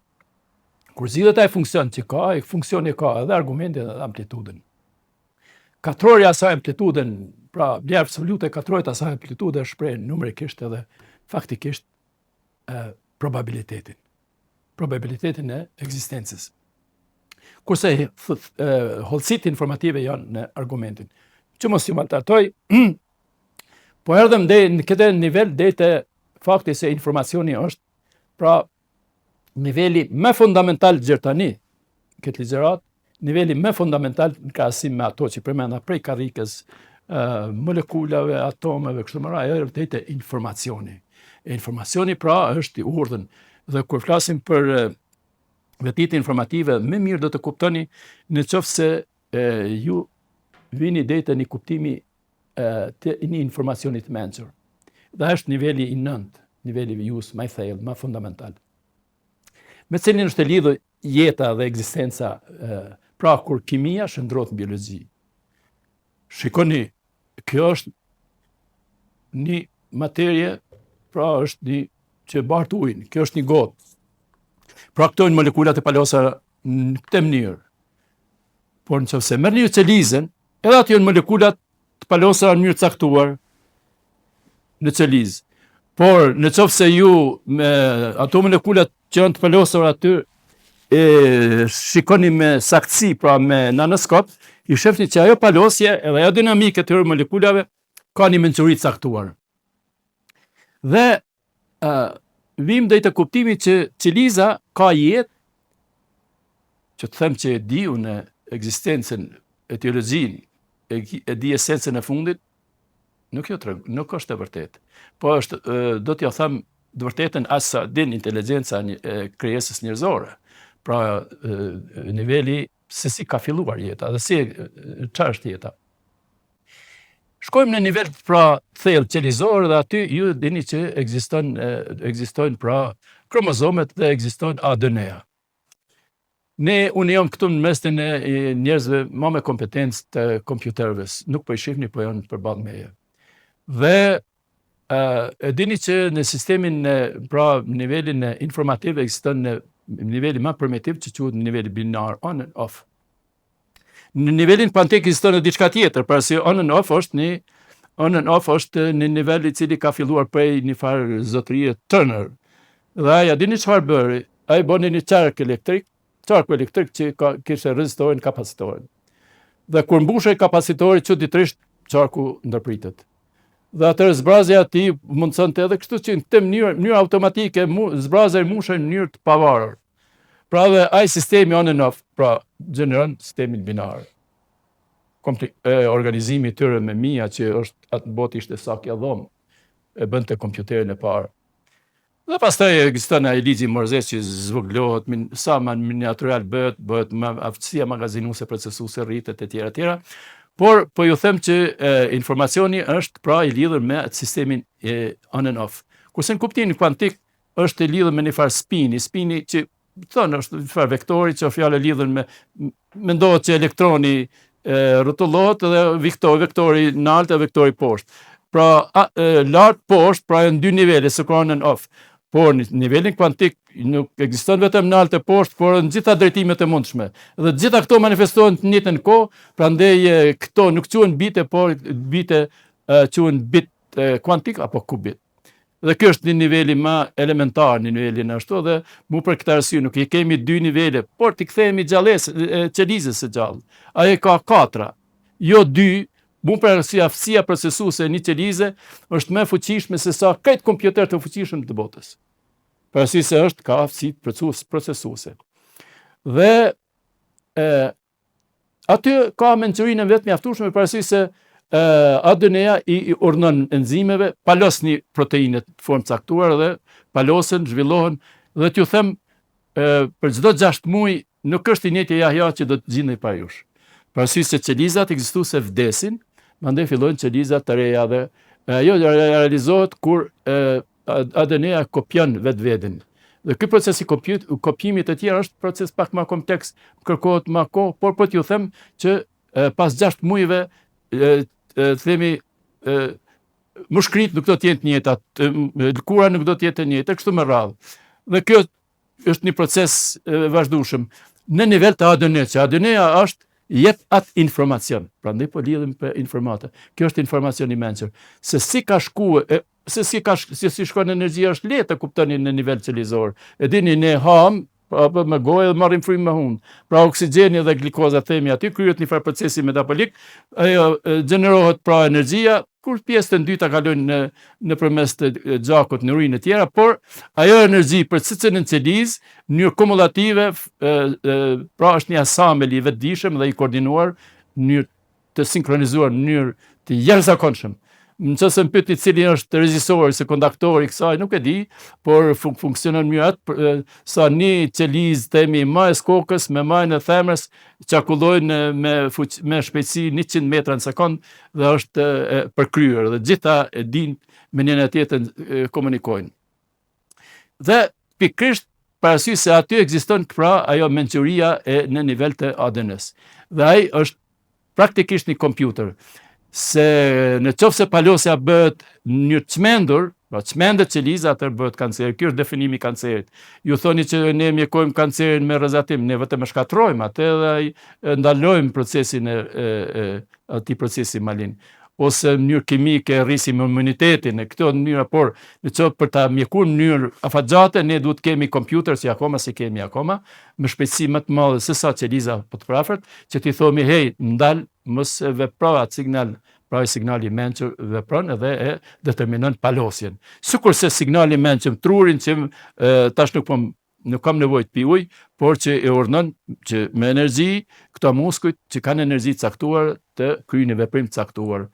kur zgjidhet ai funksion që ka, ai funksioni ka edhe argumentin edhe amplitudën. Katrori asaj amplitudën, pra vlerë absolute e katrorit asaj amplitude shpreh numerikisht edhe faktikisht probabilitetin. Probabilitetin e ekzistencës. Kurse hollësitë informative janë në argumentin. Që mos ju maltratoj, po erdhëm në këtë nivel deri te fakti se informacioni është pra niveli më fundamental gjertani këtë ligjërat, niveli më fundamental në krahasim me ato që përmenda prej karrikës, molekulave, atomeve, kështu më radhë, ajo vërtet informacioni. Informacioni pra është i urdhën. Dhe kur flasim për vetitë informative, më mirë do të kuptoni në qoftë se ju vini deri një kuptimi të një informacionit të mençur. Dhe është niveli i 9, niveli juos më i thellë, më fundamental. Me cilin është e lidhur jeta dhe ekzistenca, pra kur kimia shndrohet në biologji. Shikoni, kjo është një materie, pra është një që bart ujin, kjo është një gotë. Pra këto janë molekulat e palosura në këtë mënyrë. Por nëse merrni qelizën, edhe aty janë molekulat të palosura në mënyrë caktuar në qelizë. Por nëse ju me ato molekulat që janë të palosura aty shikoni me saktësi, pra me nanoskop, i shefni që ajo palosje edhe ajo dinamike të molekulave ka një mençuri të caktuar. Dhe vim deri te kuptimi që qeliza ka jetë, që të them që e di unë ekzistencën, etiologjinë, e di esencën e fundit, nuk është e vërtetë. Po është, do t'ja them të vërtetën as sa din inteligjenca e krijesës njerëzore. Pra niveli se si ka filluar jeta dhe si çfarë është jeta. Shkojmë në nivel pra thellë qelizor dhe aty ju dini që ekzistojnë pra kromozomet dhe ekziston ADN-ja. Unë jam këtu në mesin e njerëzve më me kompetencë të kompjuterëve, nuk po i shihni, po janë përballë meje. Dhe e dini që në sistemin pra nivelin informativ ekziston në niveli më primitiv që quhet niveli binar, on and off. Në nivelin kuantik ekziston diçka tjetër, pra si on and off është një nivel i cili ka filluar prej një farë zotërie Turner. Dhe aja dini çfarë bëri? Ai bëni një qark elektrik që kishte rezistorin, kapacitorin. Dhe kur mbushej kapacitori, çuditërisht qarku ndërpritet. Dhe atëherë zbrazja e tij mundsonte edhe kështu që në këtë mënyrë automatike zbrazja mushej në mënyrë të pavarur. Pra dhe ai sistemi on and off, pra gjeneron sistemin binar. Organizimi i tyre me mia që është atë botë ishte sakja dhomë, e bënte kompjuterin e parë. Dhe pastaj ekziston ai ligji Morzes që zvogëlohet, sa më miniatural bëhet aftësia magazinuese, procesuese rritet etj. Por po ju them që informacioni është pra i lidhur me sistemin on and off. Kurse në kuptimin kuantik është i lidhur me një farë spini që thonë është një farë vektori që fjalë lidhur me mendohet që elektroni rrotullohet dhe vektori lart e vektori poshtë. Pra lart poshtë pra janë dy nivele, on and off. Por në nivelin kuantik nuk ekziston vetëm në lart e poshtë, por në gjitha drejtimet e mundshme. Dhe gjitha këto manifestohen në njëjtën kohë, prandaj këto nuk quhen bite, por bite quhen bit kuantik apo kubit. Dhe kjo është një niveli më elementar, një niveli ashtu, dhe mu për këtë arsye nuk i kemi dy nivele, por t'i kthehemi qelizës së gjallë. Ai ka 4, jo 2. Mu për arsye aftësia procesuese e një qelize është më fuqishme se sa këtë kompjuter të fuqishëm të botës. Për arsye se ka aftësi procesuese. Dhe aty ka mençurinë vetë mjaftueshme për arsye se ADN-ja i urdhënon enzimeve, palosni proteinet në formë caktuar dhe palosen, zhvillohen, dhe t'ju them për çdo 6 muaj nuk është i njëjti jahja që do të gjendej pa jush. Për arsye se qelizat ekzistuese vdesin, mandej fillojnë qelizat të reja dhe ajo realizohet kur ADN-ja kopjon vetveten. Dhe ky proces i kopjimit të tjerë është proces pak më kompleks, kërkohet më kohë, por po t'ju them që pas 6 muajve themi mushkrit nuk do të jenë të njëjta, lëkura nuk do të jetë të njëjta, kështu me radhë. Dhe kjo është një proces vazhdueshëm në nivel të ADN-s, që ADN-ja është jep atë informacion. Prandaj po lidhim për informata. Kjo është informacion i mençur. Se si shkon energjia është lehtë të kuptoni në nivel qelizor. E dini ne ham apo me gojë dhe marrim frymë me hund. Pra oksigjeni dhe glikoza themi aty kryhet një farë procesi metabolik, ajo gjenerohet pra energjia, kur pjesën e dyta kalojnë nëpërmes të gjakut në urinë e tjera, por ajo energji për cilën qelizë në mënyrë kumulative, pra është një asambël i vetëdijshëm dhe i koordinuar në mënyrë të sinkronizuar, në mënyrë të jashtëzakonshëm. Nëse më pyetni cili është regjisori ose konduktori i kësaj, nuk e di, por funksionon mirë atë sa një qelizë themi majës kokës me majën e themrës çarkullojnë me shpejtësi 100 metra në sekond dhe është përkryer dhe gjitha e dinë me njëra tjetrën komunikojnë. Dhe pikërisht parasysh se aty ekziston pra ajo mençuria në nivel të ADN-s. Dhe ai është praktikisht një kompjuter. Se në qoftë se palosja bëhet në mënyrë të çmendur, pra çmendet qeliza, atëherë bëhet kancer. Ky është definimi i kancerit. Ju thoni që ne mjekojmë kancerin me rrezatim, ne vetëm e shkatrojmë atë dhe ndalojmë procesin atij procesi malin. Ose në mënyrë kimike rrisim imunitetin në këto mënyra, por në qoftë për ta mjekuar në mënyrë afatgjate, ne duhet kemi kompjuter si kemi akoma, me shpejtësi më të madhe se sa qeliza po të prafërt, që t'i thomi hey, ndal, mos vepro atë signal, pra signali i mençur vepron edhe e determinon palosjen. Sikurse signali i mençur trurin që tash nuk kam nevojë të pi ujë, por që e urdhënon që me energji këto muskujt që kanë energji të caktuar të kryejnë një veprim të caktuar.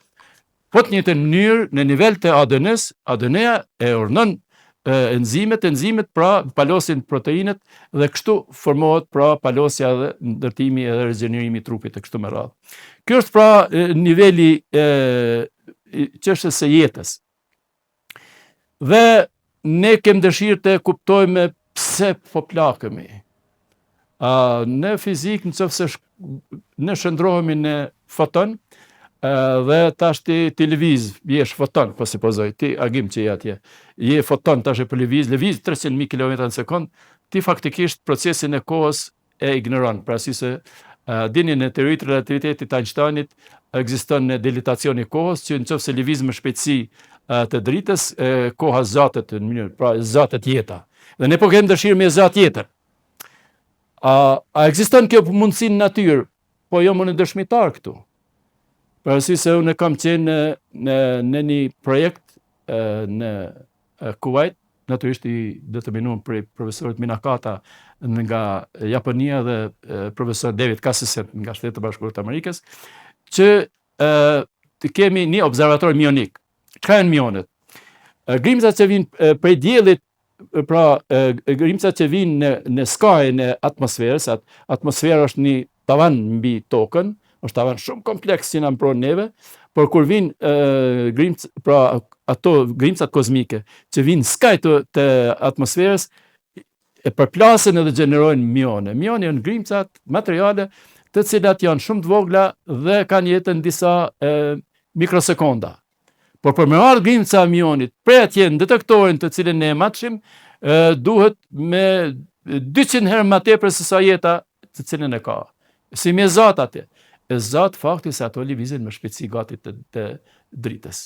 Po të njëjtën mënyrë në nivel të ADN-s, ADN-ja e urdhënon enzimet pra palosin proteinet dhe kështu formohet pra palosja dhe ndërtimi edhe regenerimi i trupit e kështu me radhë. Kjo është pra niveli çështjes së jetës. Dhe ne kemi dëshirë të kuptojmë pse po plakemi. Në fizik, nëse ne shndrohemi në foton, dhe tash ti lëviz, jesh foton, po supozoj, ti agim që je atje, je foton tash e po lëviz 300.000 km në sekond, ti faktikisht procesin e kohës e ignoron, pra si se dini në teoritë të relativitetit të Einsteinit ekziston në dilatacion i kohës, që nëse lëviz me shpejtësi të dritës, koha zatet në mënyrë, pra zatet jeta. Dhe ne po kemi dëshirë me zat jetën. A ekziston kjo mundësi në natyrë? Po jo më në dëshmitar këtu. Parasysh se unë kam qenë në një projekt në Kuwait, natyrisht i determinuar prej profesorit Minakata nga Japonia dhe profesor David Cassisen nga Shtetet e Bashkuara të Amerikës, që të kemi një observator mionik. Çka janë mionet? Grimcat që vinë prej diellit, pra grimcat që vinë në skajën e atmosferës, atmosfera është një tavan mbi tokën, është tavan shumë kompleks që na mbron neve, por kur vinë pra ato grimcat kozmike që vinë skaj të atmosferës, e përplasen edhe gjenerojnë mione. Mione janë grimcat materiale të cilat janë shumë të vogla dhe kanë jetën disa mikrosekonda. Por për me marrë grimca mionit, prej atje në detektorin të cilin ne e matshim, duhet me 200 herë më tepër se sa jeta të cilin e ka. Si me zat atje. E zat fakti se ato lëvizin me shpejtësi gati të dritës.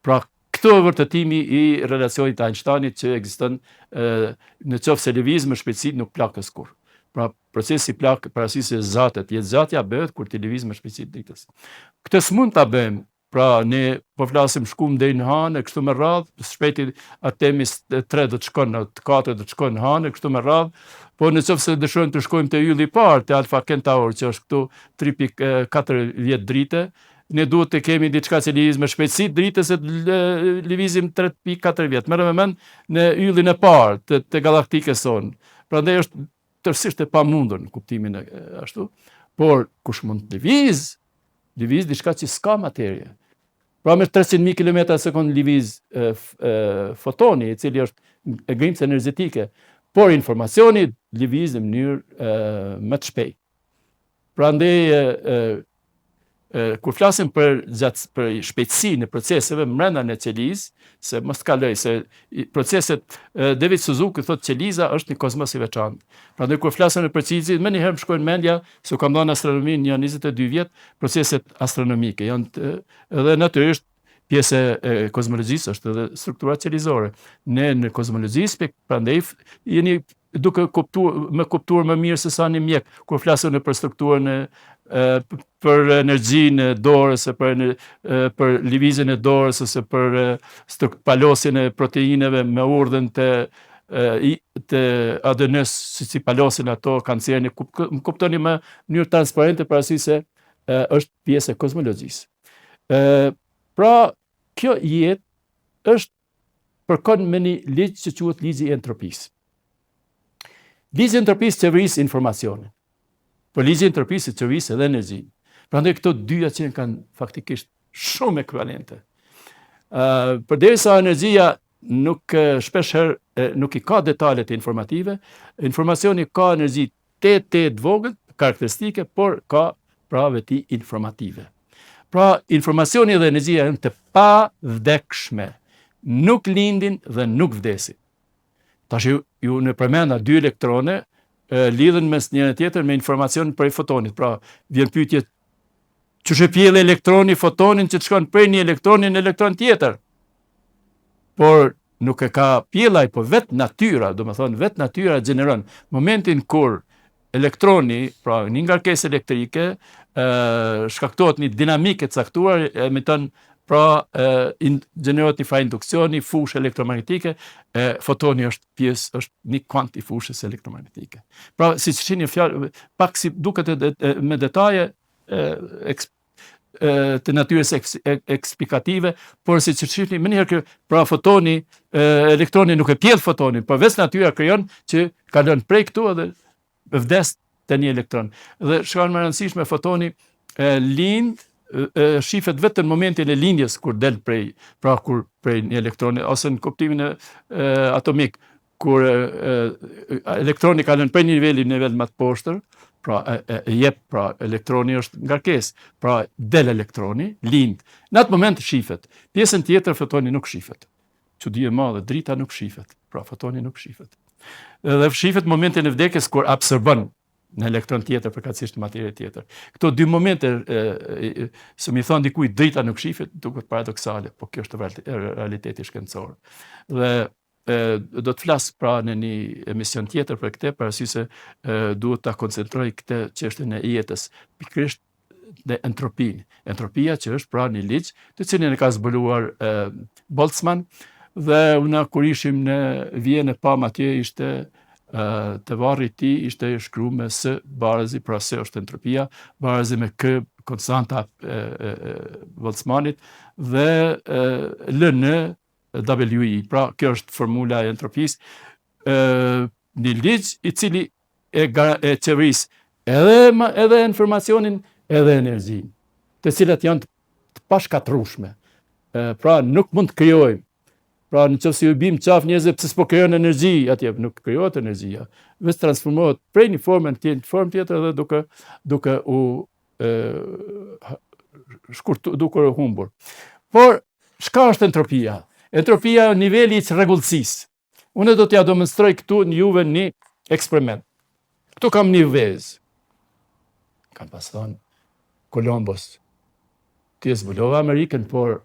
Pra këto është vërtetimi i relacionit të Einsteinit që ekziston në qoftë se lëviz me shpejtësi nuk plak askur. Pra procesi plak parasysh se zatet, zatja bëhet kur ti lëviz me shpejtësi të dritës. Këtë s'mund ta bëjmë. Pra ne po flasim shkum deri në hanë, kështu me radhë, shpejti atemi 3 do të shkon, 4 do të shkon në hanë, kështu me radhë, po nëse dëshirojmë të shkojmë te ylli i parë, te Alpha Centauri, që është këtu 3.4 vjet drite, ne duhet të kemi diçka që lëviz me shpejtësi dritës, se lëvizim 3.4 vjet. Merrem me mend në yllin e parë të galaktikës sonë. Prandaj është tërësisht e pamundur në kuptimin e ashtu, por kush mund të lëviz diçka që s'ka materie. Pra me 300.000 km në sekond lëviz fotoni, i cili është grimcë energjetike, por informacioni lëviz në mënyrë më të shpejtë. Prandaj kur flasim për shpejtësi në proceseve brenda në qelizë, se mos kaloj se proceset David Suzuki thotë qeliza është një kozmos i veçantë. Prandaj kur flasim për qelizë, më një herë më shkojnë mendja se kam dhënë astronominë janë 22 vjet, proceset astronomike janë edhe natyrisht pjesë e kozmologjisë është edhe struktura qelizore. Ne në kozmologjisë prandaj jeni duke kuptuar më mirë se sa një mjek kur flasim për strukturën për energjinë e dorës, për lëvizjen e dorës, ose për palosjen e proteineve me urdhën të ADN-s, si palosin ato kancerin, më kuptoni më mënyrë transparente për arsye se është pjesë e kozmologjisë. Pra, kjo jetë është përkon me një ligj që quhet ligji i entropisë. Ligji i entropisë qeveris informacionin, por ligji i entropisë qeveris edhe energjinë. Prandaj këto dyja që kanë faktikisht shumë ekvivalente. Përderisa energjia shpeshherë nuk i ka detalet informative, informacioni ka energji të vogël, karakteristike, por ka pra veti informative. Pra, informacioni dhe energjia janë të pavdekshme, nuk lindin dhe nuk vdesin. Tash ju në përmenda 2 elektrone lidhen mes njëri tjetër me informacion prej fotonit. Pra, vjen pyetje, çu pjell elektroni fotonin që të shkon prej një elektroni në elektron tjetër? Por nuk e ka pjellaj, po vetë natyra, do më thonë, vetë natyra gjeneron. Momentin kur elektroni, pra një ngarkesë elektrike, shkaktohet një dinamike të caktuar, emiton pra gjenerohet një induksioni, fushë elektromagnetike, fotoni është një kuant i fushës elektromagnetike. Pra, si që shini fjalë, pak si duket me detaje të natyrës eksplikative, por si që shihni më njëherë pra fotoni, elektroni nuk e pjell fotonin, por vetë natyra krijon që kalon prej këtu edhe vdes të një elektron. Dhe shkon më rëndësishme, fotoni lind, shifet vetëm në momentin e lindjes kur del prej një elektroni, ose në kuptimin atomik, kur elektroni kalon prej një nivel më të poshtër, pra elektroni është ngarkesë, pra del elektroni, lind. Në atë moment shifet. Pjesën tjetër fotoni nuk shifet. Çudi e madhe, drita nuk shifet, pra fotoni nuk shifet. Dhe shifet momentin e vdekjes kur absorbon në elektron tjetër, përkatësisht materie tjetër. Këto 2 momente, se mi thon dikujt drita nuk shifet, duket paradoksale, po kjo është realiteti shkencor. Dhe do të flas pra në një emision tjetër për këtë, për arsye se duhet ta koncentroj këtë çështjen e jetës, pikërisht në entropinë. Entropia që është pra një ligj të cilin e ka zbuluar Boltzmann, dhe una kur ishim në Vjenë pam atje, ishte të varri i tij ishte shkruar me S barazi, pra S është entropia, barazi me K konstanta Boltzmannit, dhe Ln WI. Pra, kjo është formula e entropisë, një ligj i cili e qeveris edhe informacionin edhe energjinë, të cilat janë të pashkatrueshme. Pra, nuk mund të krijojmë. Pra, nëse ju bim qaf njerëzve pse s'po krijon energji atje, nuk krijohet energjia. Vetë transformohet prej një formë në formë tjetër dhe duke u humbur. Por çka është entropia? Entropia është niveli i çrregullësisë. Unë do t'ja demonstroj këtu në juve një eksperiment. Këtu kam një vezë. Kam pas thonë Kolombos, ti e zbulova Amerikën, por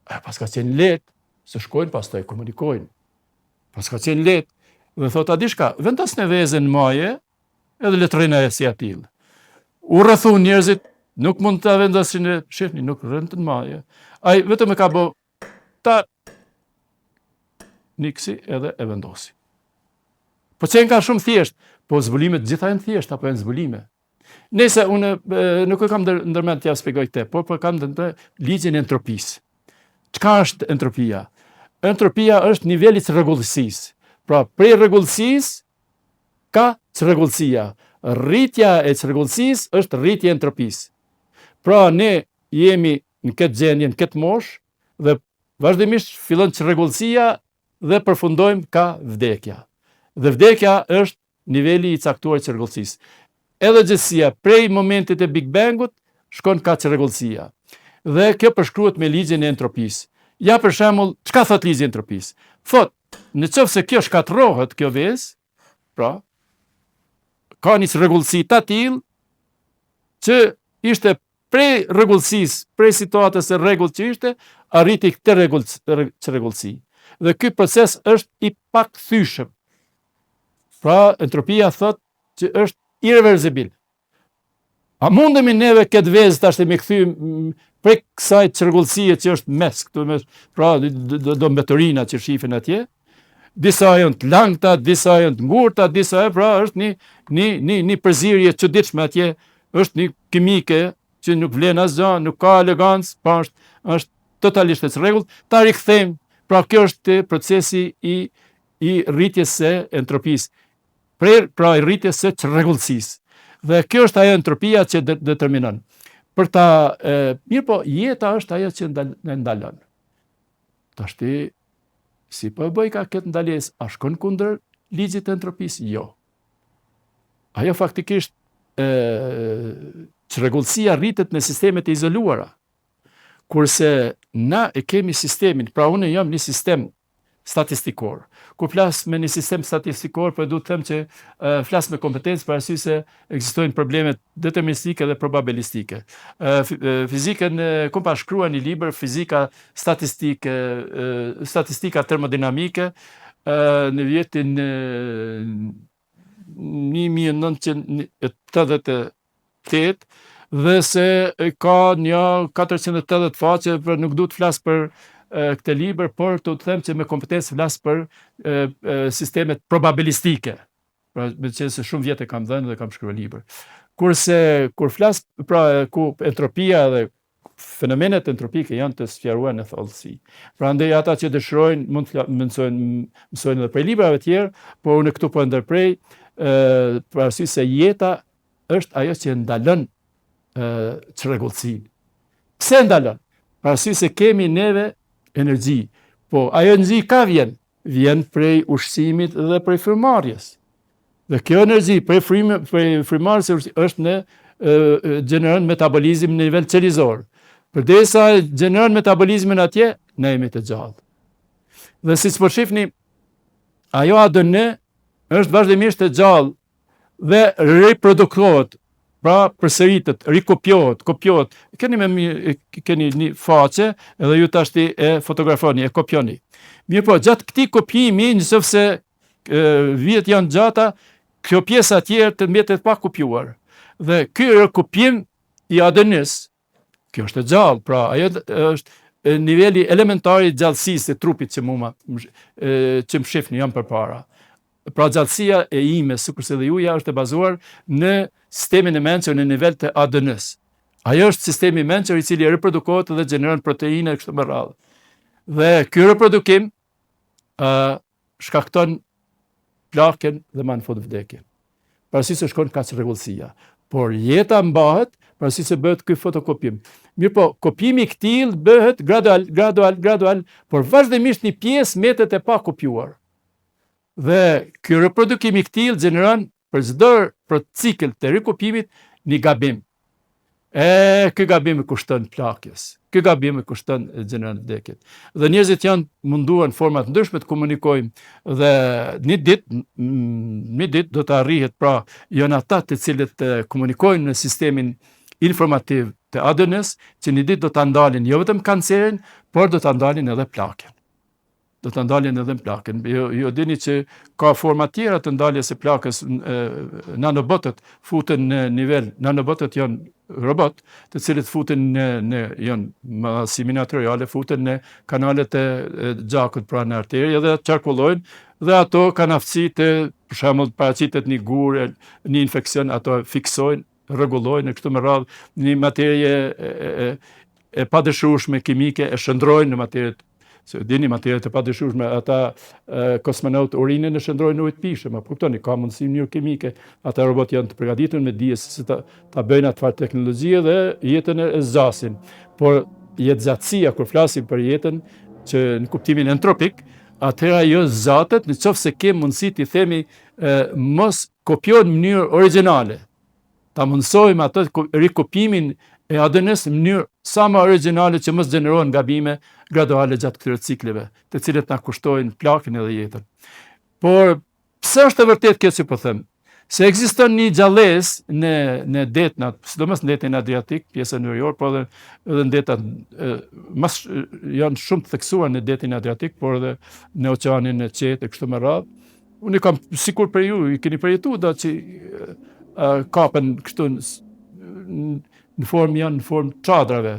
pas ka qenë lehtë, se shkojnë pas taj komunikojnë. Pas ka qenë lehtë, dhe thot, a di shka, vendas në vezën maje, edhe letrina e si atil. U rrëthu njerëzit, nuk mund të vendasin e shifni, nuk rrëntën maje. Ai vetëm e ka bo ta niksi edhe e vendosi. Po qenë ka shumë thjesht, po zbulimet gjitha janë thjesht, apo janë zbulime. Nëse unë nuk e kam ndërmend t'ja shpjegoj këtë, por kam të ligjin e entropisë. Çka është entropia? Entropia është niveli i çrregullësisë. Pra, prej rregullësisë ka çrregullësia. Rritja e çrregullësisë është rritja e entropisë. Pra, ne jemi në këtë gjendje, në këtë moshë, dhe vazhdimisht fillon çrregullësia dhe përfundojmë ka vdekja. Dhe vdekja është niveli i caktuar i çrregullësisë. Edhe gjithësia prej momentit e Big Bangut shkon ka çrregullësia. Dhe kjo përshkruhet me ligjin e entropisë. Ja, për shembull, çka thot ligji i entropisë? Thot, nëse kjo shkatërrohet, kjo vezë, pra, ka një çrregullësi të tillë që ishte prej rregullësisë, prej situatës së rregullt që ishte, arriti këtë çrregullësi. Dhe ky proces është i pakthyeshëm. Pra, entropia thot që është irreversibil. A mundemi neve këtë vezë tash të me kthy prej kësaj çrregullësie që është mes këtu, pra do mbetërina që shifin atje, disa janë të langta, disa janë të ngurta, disa pra është një përzierje e çuditshme atje, është një kimike që nuk vlen asgjë, nuk ka elegancë, pra është totalisht e çrregullt. Ta rikthejmë, pra kjo është procesi i rritjes së entropisë, pra i rritjes së çrregullësisë. Dhe kjo është ajo entropia që determinon. Për ta mirë po, jeta është ajo që në ndalon. Tashti, si po e bëj ka këtë ndalesë, a shkon kundër ligjit të entropisë? Jo. Ajo faktikisht çrregullësia rritet në sistemet e izoluara. Kurse na e kemi sistemin, pra unë jam një sistem statistikor. Kur flas me një sistem statistikor, po duhet të them që flas me kompetencë për arsye se ekzistojnë problemet deterministike dhe probabilistike. Fizikën kom pa shkruar një libër, fizika statistike, statistika termodinamike, në vitin 1988, dhe se ka një 480 faqe, për nuk duhet të flas për këtë libër, por të them që me kompetencë flas për sistemet probabilistike. Pra, me qenë se shumë vjet e kam dhënë dhe kam shkruar libër. Kurse kur flas pra ku entropia dhe fenomenet entropike janë të sqaruar në thellësi. Prandaj ata që dëshirojnë mund të mësojnë edhe prej librave të tjerë, por unë këtu po ndërprej për arsye se jeta është ajo që ndalon çrregullësinë. Pse ndalon? Për arsye se kemi neve energji. Po ajo energji ka vjen prej ushqimit dhe prej frymëmarrjes. Dhe kjo energji prej frymëmarrjes është në gjeneron metabolizëm në nivel celizor. Përderisa gjeneron metabolizmin atje, ne jemi të gjallë. Dhe siç po shihni, ajo ADN është vazhdimisht të gjallë dhe reproduktohet, pra përsëritet, rikopiohet, kopiohet. Keni një faqe, edhe ju tashti e fotografoni, e kopjoni. Mirë po, gjatë këtij kopjimi, nëse vjet janë gjata, kjo pjesa tjetër të mbetet pa kopjuar. Dhe ky rikopjim i ADN-s, kjo është e gjallë, pra ajo është niveli elementar i gjallësisë e trupit që që më shihni jam përpara. Pra gjallësia e ime, sikurse dhe juja, është e bazuar në sistemin e mençur në nivel të ADN-s. Ajo është sistemi mençur i cili reprodukohet dhe gjeneron proteine kështu me radhë. Dhe ky reprodukim shkakton plakjen dhe më në fund vdekjen. Parasysh se shkon ka çrregullësia. Por jeta mbahet parasysh se bëhet ky fotokopim. Mirë po, kopimi i këtij bëhet gradual, por vazhdimisht një pjesë mbetet e pa kopjuar. Dhe ky reprodukim i këtij gjeneron për çdo cikël të rikopimit një gabim. Ky gabim e kushton plakjes. Ky gabim e kushton gjeneron vdekjet. Dhe njerëzit janë munduar në forma të ndryshme të komunikojnë dhe një ditë do të arrihet, pra janë ata të cilët komunikojnë në sistemin informativ të ADN-s, që një ditë do të ndalin jo vetëm kancerin, por do të ndalin edhe plakjen. Do të ndalin edhe plakën. Ju dini që ka forma tjera të ndaljes së plakës, nanobotët futen në nivel, nanobotët janë robot, të cilët futen janë si minatoriale, futen në kanalet e gjakut, pra në arteri, dhe qarkullojnë, dhe ato kanë aftësi të, për shembull, paraqitet një gur, një infeksion, ato fiksojnë, rregullojnë kështu me radhë, një materie e padëshueshme kimike e shndrojnë në materiet. Se dini materiet e padëshueshme, ata kosmonaut urinën e shndrojnë në ujë të pishëm, apo kuptoni, ka mundësi në mënyrë kimike, ata robot janë të përgatitur me dije se ta bëjnë atë farë teknologjie dhe jetën e zgjasin. Por jetëzatësia, kur flasim për jetën që në kuptimin entropik, atëherë ajo zgatet nëse ke mundësi të themi mos kopjohen në mënyrë origjinale. Ta mundsojmë atë rikopimin e ADN-s në mënyrë sa më origjinale që mos gjenerohen gabime graduale gjatë këtyre cikleve, të cilët na kushtojnë plakjen edhe jetën. Por pse është e vërtetë kjo që po them? Se ekziston një gjallësë në detin, sidomos në detin Adriatik, pjesën verior, por edhe në detat janë shumë të theksuar në detin Adriatik, por edhe në oqeanin e qetë e kështu me radhë. Unë kam sikur për ju, i keni përjetuar që kapen kështu në formë çadrave.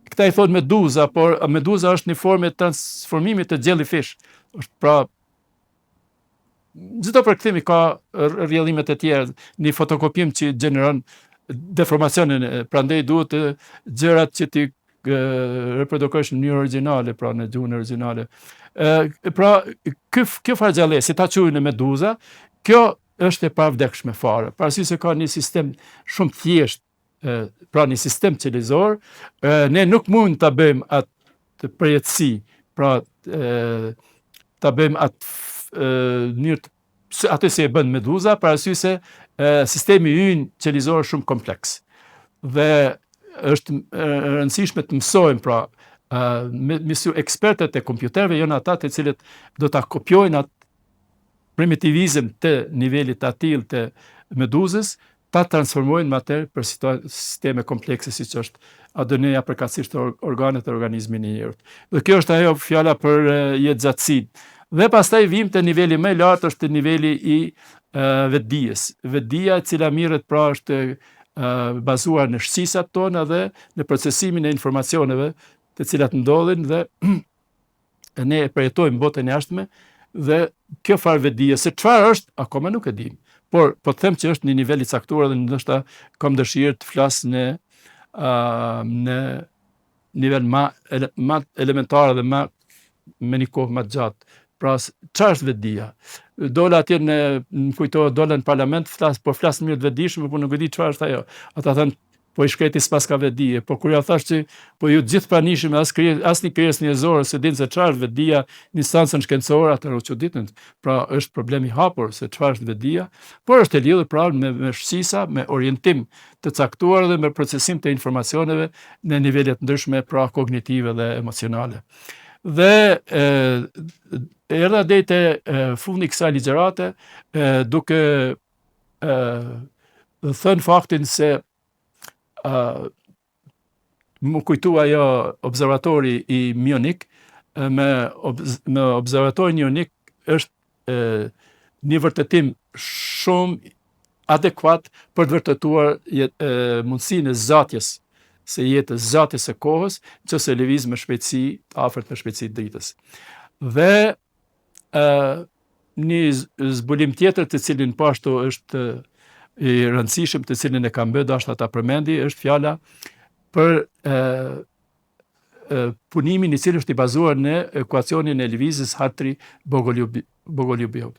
Këta i thonë meduza, por meduza është një formë e transformimit të jellyfish. Është pra çdo përkthimi ka rrjedhimet e tjera, një fotokopim që gjeneron deformacionin, prandaj duhet gjërat që ti reprodukosh në mënyrë origjinale, pra në gjuhën origjinale. Pra kjo fargjallë, si ta quajnë meduza, kjo është e pavdekshme fare. Parësi se ka një sistem shumë thjesht, pra një sistem qelizor, ne nuk mund ta bëjmë atë përjetësi, pra ta bëjmë atë se e bën meduza, parësi se sistemi ynë qelizor shumë kompleks. Dhe është rëndësishme të mësojmë, pra, ekspertët e kompjuterëve janë ata të cilët do ta kopjojnë atë primitivizëm të nivelit atill të meduzës, ta transformojnë më atëherë për sisteme komplekse siç është ADN-ja, përkatësisht organet e organizmit në njerëz. Dhe kjo është ajo fjala për jetëzatësinë. Dhe pastaj vim te niveli më i lartë, është niveli i vetdijes. Vetdija e cila mirret pra është bazuar në shqisat tona dhe në procesimin e informacioneve të cilat ndodhin dhe ne e përjetojmë botën e jashtme, dhe kjo farë vetdije se çfarë është akoma nuk e dim. Por po të them që është në nivel i caktuar dhe ndoshta kam dëshirë të flas në nivel më elementar dhe me një kohë më të gjatë. Pra, çfarë është vetdija? Dola atje më kujtohet, dola në parlament, po flas mirë të vetdijshëm, por nuk e di çfarë është ajo. Ata thënë, po i shkreti s'pas ka vetdije. Po kur ja thash që po ju gjithë pranishëm, asnjë krijesë njerëzore se din se çfarë është vetdija në instancën shkencore, atë u çuditën. Pra është problem i hapur se çfarë është vetdija, por është e lidhur pra me shqisa, me orientim të caktuar dhe me procesim të informacioneve në nivele të ndryshme, pra kognitive dhe emocionale. Dhe erdha deri te fundi i kësaj ligjërate duke thënë faktin se më kujtua ajo observatori i Munich, me observatorin Munich është një vërtetim shumë adekuat për të vërtetuar mundësinë e zgjatjes së jetës, zgjatjes së kohës, nëse lëviz me shpejtësi afër me shpejtësitë dritës. Dhe një zbulim tjetër të cilin po ashtu është i rëndësishëm, të cilin e kam bërë dashur ta përmendi, është fjala për punimin i cili është i bazuar në ekuacionin e lëvizjes Hartree-Bogolyubov.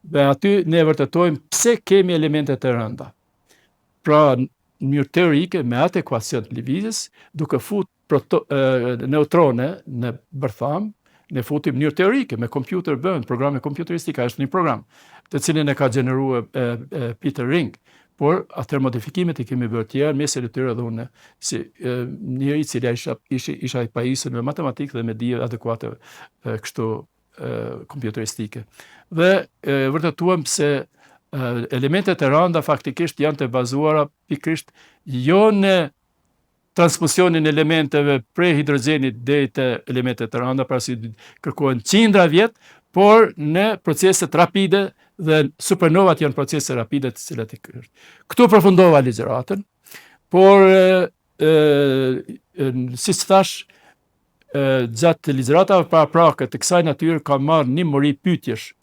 Dhe aty ne vërtetojmë pse kemi elemente të rënda. Pra, në mënyrë teorike, me atë ekuacion të lëvizjes, duke futur neutrone në bërtham, ne futim në mënyrë teorike, me kompjuter bën, programe kompjuteristika, është një program, të cilin e ka gjeneruar Peter Ring, por atër modifikimet i kemi bërë tjerë, mesin e tyre dhe unë, si njëri cili isha i pajisur me matematikë dhe me dije adekuate kështu kompjuteristike. Dhe vërtetuam se elementet e rënda faktikisht janë të bazuara pikërisht jo në transfusionin e elementeve prej hidrogenit deri te elementet e rënda, pra si kërkohen qindra vjet, por në proceset rapide, dhe supernovat janë procese rapide të cilat i kërkohen. Këtu përfundova ligjëratën, por si thash, gjatë ligjëratave paraprake të kësaj natyre kam marrë një mori pyetjesh,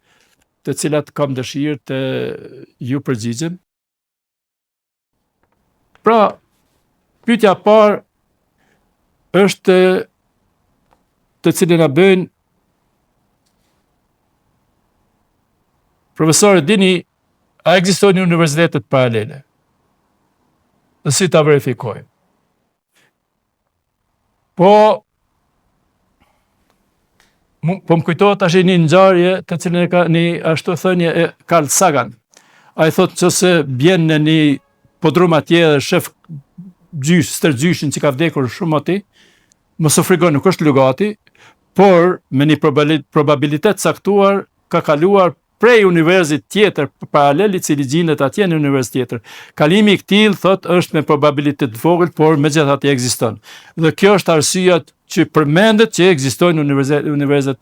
të cilat kam dëshirë të ju përgjigjem. Pra, pyetja e parë është të cilën na bëjnë profesorë, dini, a ekzistojnë universitetet paralele? Dhe si ta verifikojmë? Po më kujtohet tash një ngjarje të cilën e ka një ashtu thënie e Carl Sagan. Ai thotë nëse bjen në një podrum atje dhe shef stërgjyshin që ka vdekur shumë aty, mos u frikon, nuk është lugati, por me një probabilitet caktuar ka kaluar prej universit tjetër paralel i cili gjendet atje në univers tjetër. Kalimi i këtij thotë është me probabilitet të vogël, por megjithatë ekziston. Dhe kjo është arsyeja që përmendet që ekzistojnë universitet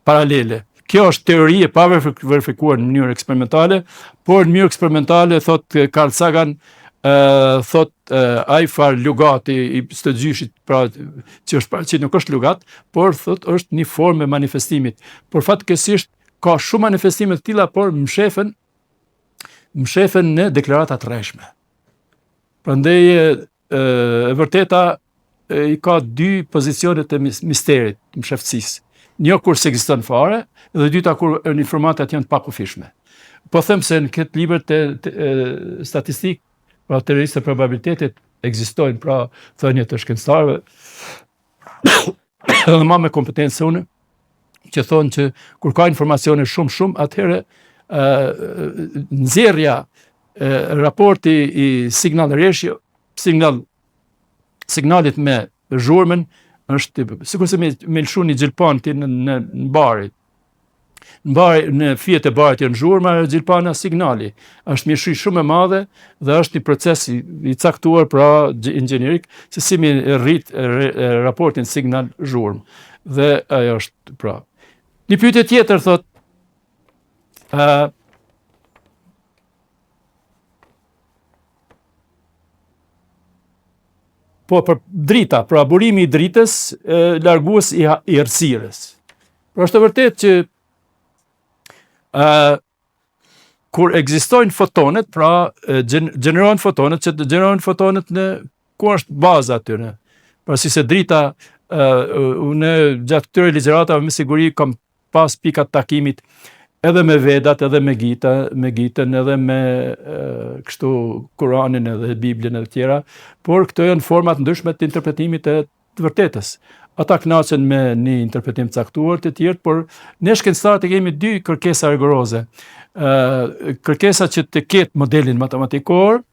paralele. Kjo është teori e pa verifikuar në mënyrë eksperimentale, por në mënyrë eksperimentale, thotë Carl Sagan, thot ai far lugati i së gjyshit, pra që nuk është lugat, por thot është një formë e manifestimit. Por fatkeqësisht ka shumë manifestime të tilla, por mshefen në deklarata të rreshme. Prandaj e vërteta i ka dy pozicionet e misterit, msheftësisë. Një kur s'ekziston fare, dhe dyta kur informatat janë të pakufishme. Po them se në këtë libër të statistik, pra të rrisë të probabilitetit ekzistojnë, pra thënie të shkencëtarëve, edhe ma me kompetencë se unë, që thonë që kur ka informacione shumë, atëherë nxjerrja raporti i signalit me zhurmën është sikurse me lshu një gjilpan në barit. Në fijet e barit janë zhurma, gjilpana signali. Është mjeshuri shumë e madhe dhe është një proces i caktuar pra inxhinierik se si mi rrit raportin signal zhurmë. Dhe ajo është pra. Një pyetje tjetër thot po për drita, pra burimi i dritës, largues i errësirës. Pra është e vërtetë që kur ekzistojnë fotonet, pra gjenerohen fotonet, që gjenerohen fotonet në ku është baza atyre. Pra si se drita, unë gjatë këtyre ligjëratave me siguri kam pas pikat takimit edhe me Vedat, edhe me Gitën, edhe me kështu Kuranin edhe Biblën edhe tjera, por këto janë format ndryshme të interpretimit të vërtetës. Ata kënaqen me një interpretim caktuar të tjerë, por ne shkencëtarët kemi dy kërkesa rigoroze. Kërkesa që të ketë modelin matematikor,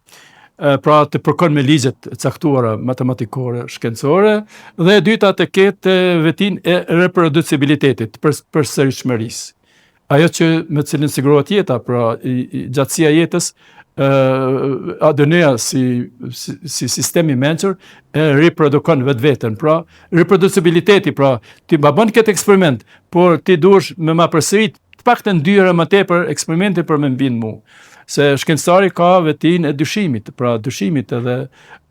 pra të përkon me ligjet caktuara matematikore shkencore, dhe e dyta të ketë vetin e reproducibilitetit, përsëritshmërisë. Ajo që me cilin sigurohet jeta, pra gjatësia jetës, ADN-ja si sistemi mençur e riprodukon vetveten. Pra reproducibiliteti, pra ti ma bën këtë eksperiment, por ti duhesh me ma përsërit të paktën 2 herë më tepër eksperimente për me mbinë mu. Se shkencëtari ka vetin e dyshimit, pra dyshimit edhe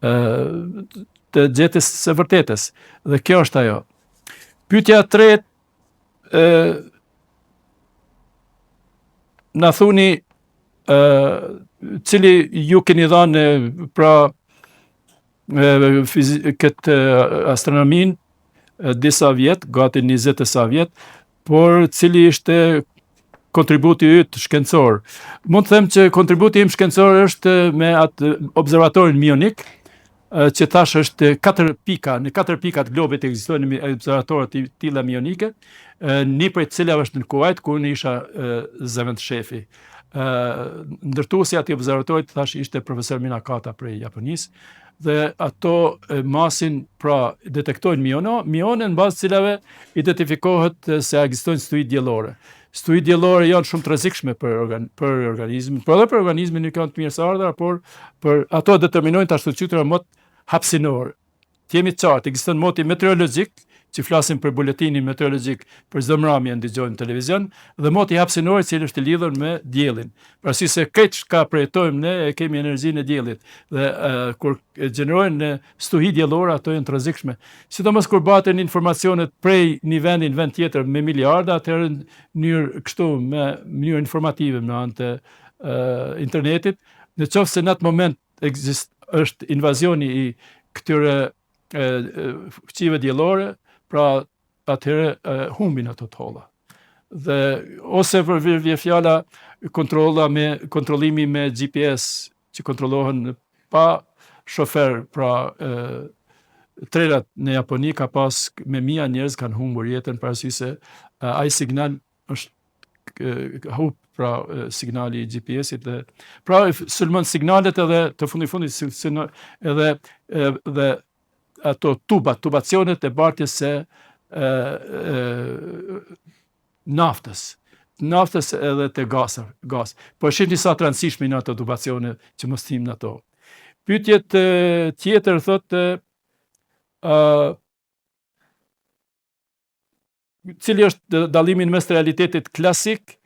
të gjetjes së vërtetës. Dhe kjo është ajo. Pyetja e tretë, na thuni cili ju keni dhënë pra këtë astronominë disa vjet, gati 20 e sa vjet, por cili ishte kontributi yt shkencor. Mund të them që kontributi im shkencor është me atë observatorin Mionik, që thash është 4 pika, në 4 pikat globit ekzistojnë observatorët të tilla mionike, një prej cilave është në Kuwait, ku unë isha zëvend shefi. Ndërtuesi atij observatorit thash ishte profesor Minakata prej Japonisë, dhe ato masin pra detektojnë mione në bazë cilave identifikohet se ekzistojnë stuhi diellore. Stuhi diellore janë shumë të rrezikshme për organizmin, por edhe për organizmin nuk janë të mirëseardhura, por ato determinojnë të ashtu quajtura mot hapësinor. Të jemi të qartë, ekziston moti meteorologjik, që flasim për buletinin meteorologjik për çdo mramje ndigjojmë në televizion, dhe moti hapësinor i cili është i lidhur me diellin. Pra si se këtë çka projektojmë ne e kemi energjinë e diellit, dhe kur gjenerohen në stuhi diellore ato janë të rrezikshme. Sidomos kur baten informacionet prej një vendi në vend tjetër me miliarda, atëherë në mënyrë kështu me mënyrë informative në anë të internetit, nëse në atë moment është invazioni i këtyre fuqive diellore, pra atëherë humbin ato të holla. Dhe ose për vje fjala kontrollimi me GPS që kontrollohen pa shofer, pra trerat në Japoni ka pas me mia njerëz kanë humbur jetën për arsye se ai signal është humb, pra signali i GPS-it, dhe pra sulmon signalet edhe të fundit edhe ato tubacionet e bartjes së naftës edhe të gas. Po shihni sa të rëndësishme në ato tubacione që mos tim në ato. Pyetjet tjetër thotë cili është dallimi mes realitetit klasik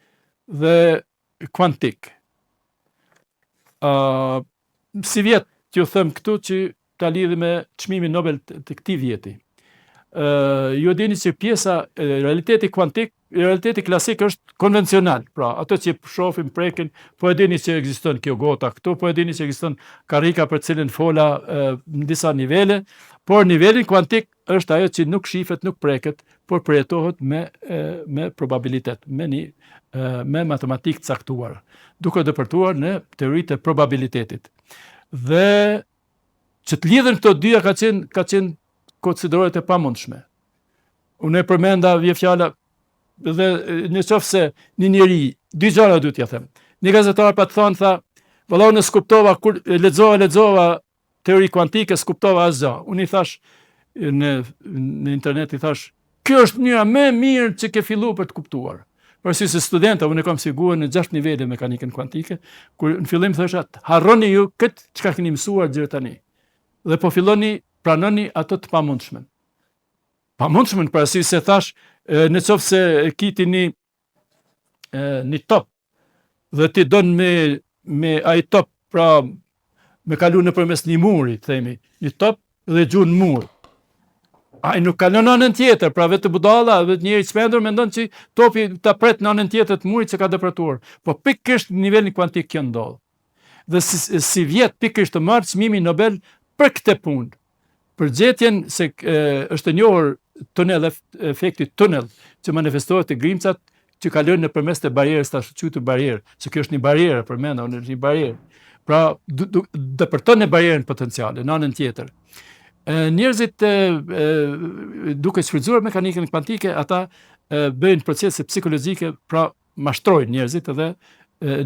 dhe kuantik. si vjet t'ju them këtu që ta lidhi me çmimin Nobel të këtij vjeti. Ju dini që pjesa realiteti kvantik, realiteti klasik është konvencional, pra ato që shohim prekin, po e dini që ekziston kjo gota këtu, po e dini që ekziston karrika për cilën fola në disa nivele, por niveli kvantik është ajo që nuk shifet, nuk preket, por përjetohet me probabilitet, me matematikë caktuar, duke dëpërtuar në teoritë e probabilitetit. Dhe që të lidhen këto dyja ka qenë konsiderohet e pamundshme. Unë e përmenda vje fjala dhe në qoftë se një njeri, dy gjëra duhet t'ja them. Një gazetar pa të thonë, tha, valla unë skuptova, kur lexova teori kuantike, skuptova asgjë. Unë i thash në internet, i thash, kjo është mënyra më e mirë që ke filluar për të kuptuar. Por si studenta, unë kam siguruar në 6 nivele mekanikën kuantike, kur në fillim thosha, harroni ju këtë çka keni mësuar deri tani. Dhe po filloni pranoni ato të pamundshmen. Pamundshmen për arsye se thash, në qoftë se kiti një top dhe ti don me ai top, pra me kalu nëpërmes një muri, themi, një top dhe gjun mur. Ai nuk kalon në anën tjetër, pra vetë budalla, vetë njëri i spendur mendon që topi ta pret në anën tjetër të murit që ka depërtuar. Po pikërisht në nivelin kuantik kjo ndodh. Dhe si vjet pikërisht të marrë çmimin Nobel për këtë punë. Përgjetjen se është e njohur efekti tunel që manifestohet te grimcat që kalojnë nëpërmes të barierës, tash quhet barierë, se kjo është një barierë, përmenda, unë është një barierë. Pra depërton në barierën potenciale, në anën tjetër. Njerëzit duke shfrytzuar mekanikën kuantike, ata bëjnë procese psikologjike, pra mashtrojnë njerëzit edhe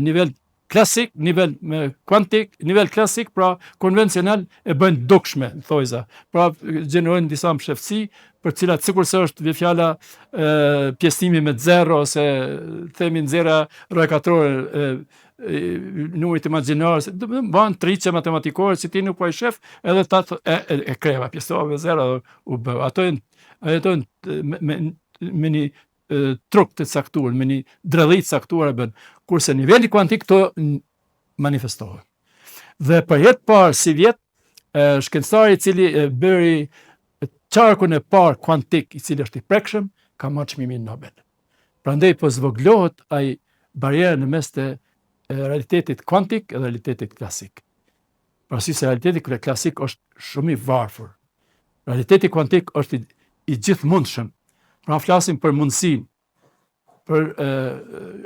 nivel klasik, nivel kuantik, nivel klasik, pra konvencional e bëjnë dukshme, thojza. Pra gjenerojnë disa mshefësi, për cilat sikur se është fjala pjesëtimi me zero, ose themi nxjerra rrojkatrore numrit imagjinar, bën triqe matematikore që ti nuk po i shef, edhe ta e kreva pjesova me zero u bë. Ato me një trup të caktuar, me një dredhit caktuar e bën. Kurse niveli kuantik të manifestohet. Dhe për jetë parë si vjet, shkencëtari i cili bëri qarkun e parë kuantik, i cili është i prekshëm, ka marrë çmimin Nobel. Prandaj po zvoglohet ai barierë në mes të realitetit kuantik dhe realitetit klasik. Pra si se realiteti klasik është shumë i varfër. Realiteti kuantik është i gjithmundshëm. Pra flasim për mundësinë.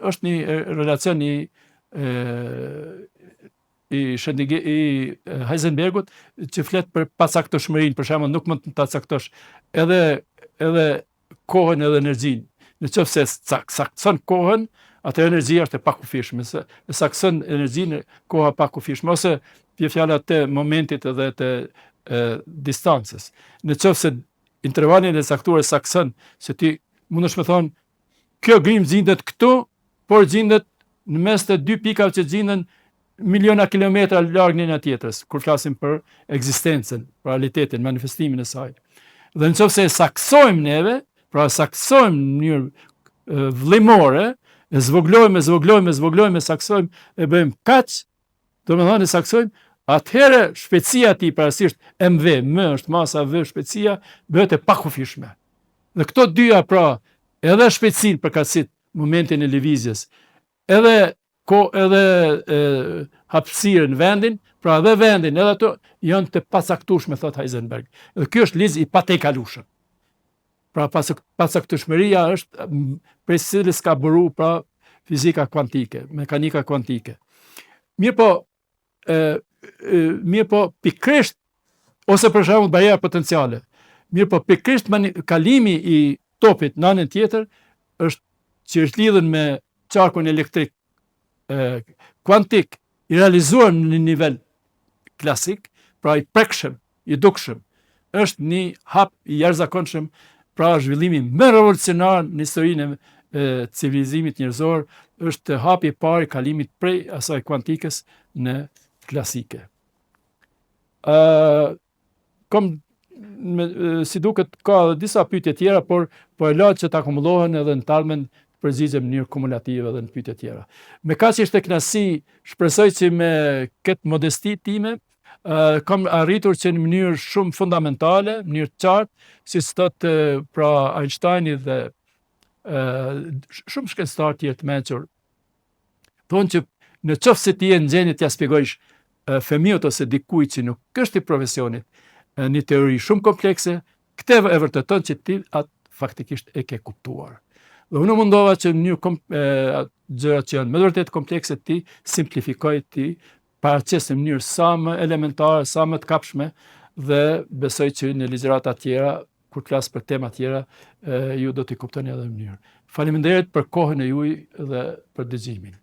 Është një relacion i Heisenbergut që flet për pacaktueshmërinë, për shembull, nuk mund ta caktosh edhe kohën edhe energjinë. Nëse saktson kohën, atë energjia është e pakufishme, e sakson energjinë, koha pakufishme, ose vjen fjala të momentit edhe të distancës. Nëse intervalin e caktuar sakson, se ti mundesh me thonë, kjo grim gjendet këtu, por gjendet në mes të dy pikave që gjenden miliona kilometra larg njëra tjetrës, kur flasim për ekzistencën, për realitetin, manifestimin e saj. Dhe nëse e saksojmë neve, pra saksojmë në mënyrë vëllimore, e zvoglojmë, saksojmë, e bëjmë kaq, domethënë e saksojmë, atëherë shpejtësia e tij, parasisht mv, m është masa, v shpejtësia, bëhet e pakufishme. Dhe këto dyja, pra, edhe shpejtësinë përkatësit momentin e lëvizjes, edhe hapësirën vendin, pra edhe vendin, edhe ato janë të pacaktueshme, thot Heisenberg. Dhe ky është liz i patejkalueshëm. Pra pacaktueshmëria është prej cilës ka bëru pra fizika kuantike, mekanika kuantike. Mirë po pikërisht, ose për shembull barjera potenciale. Mirë po pikërisht kalimi i topit në anën tjetër është që është lidhur me qarkun elektrik kuantik, i realizuar në një nivel klasik, pra i prekshëm, i dukshëm, është një hap i jashtëzakonshëm, pra zhvillimi më revolucionar në historinë e civilizimit njerëzor, është hapi i parë i kalimit prej asaj kuantikës në klasike. Si duket ka disa pyetje tjera, por po e lart që të akumullohen edhe në talmen përgjigje në mënyrë kumulative dhe në pyetje tjera. Me kaq ishte kënaqësi, shpresoj që me këtë modesti time kam arritur që në mënyrë shumë fundamentale, në mënyrë të qartë, siç thotë pra Einsteini dhe shumë shkencëtarë tjerë të mençur, thonë që në qoftë se ti je në gjendje t'ia shpjegojsh fëmijët ose dikujt që nuk është i profesionit një teori shumë komplekse, këtë e vërteton që ti atë faktikisht e ke kuptuar. Dhe unë mundova që në gjërat që janë me vërtet komplekse ti simplifikoj, ti paraqes në mënyrë sa më elementare, sa më të kapshme, dhe besoj që në ligjërata tjera, kur të flas për tema tjera, ju do t'i kuptoni edhe në mënyrë. Faleminderit për kohën e juaj dhe për dëgjimin.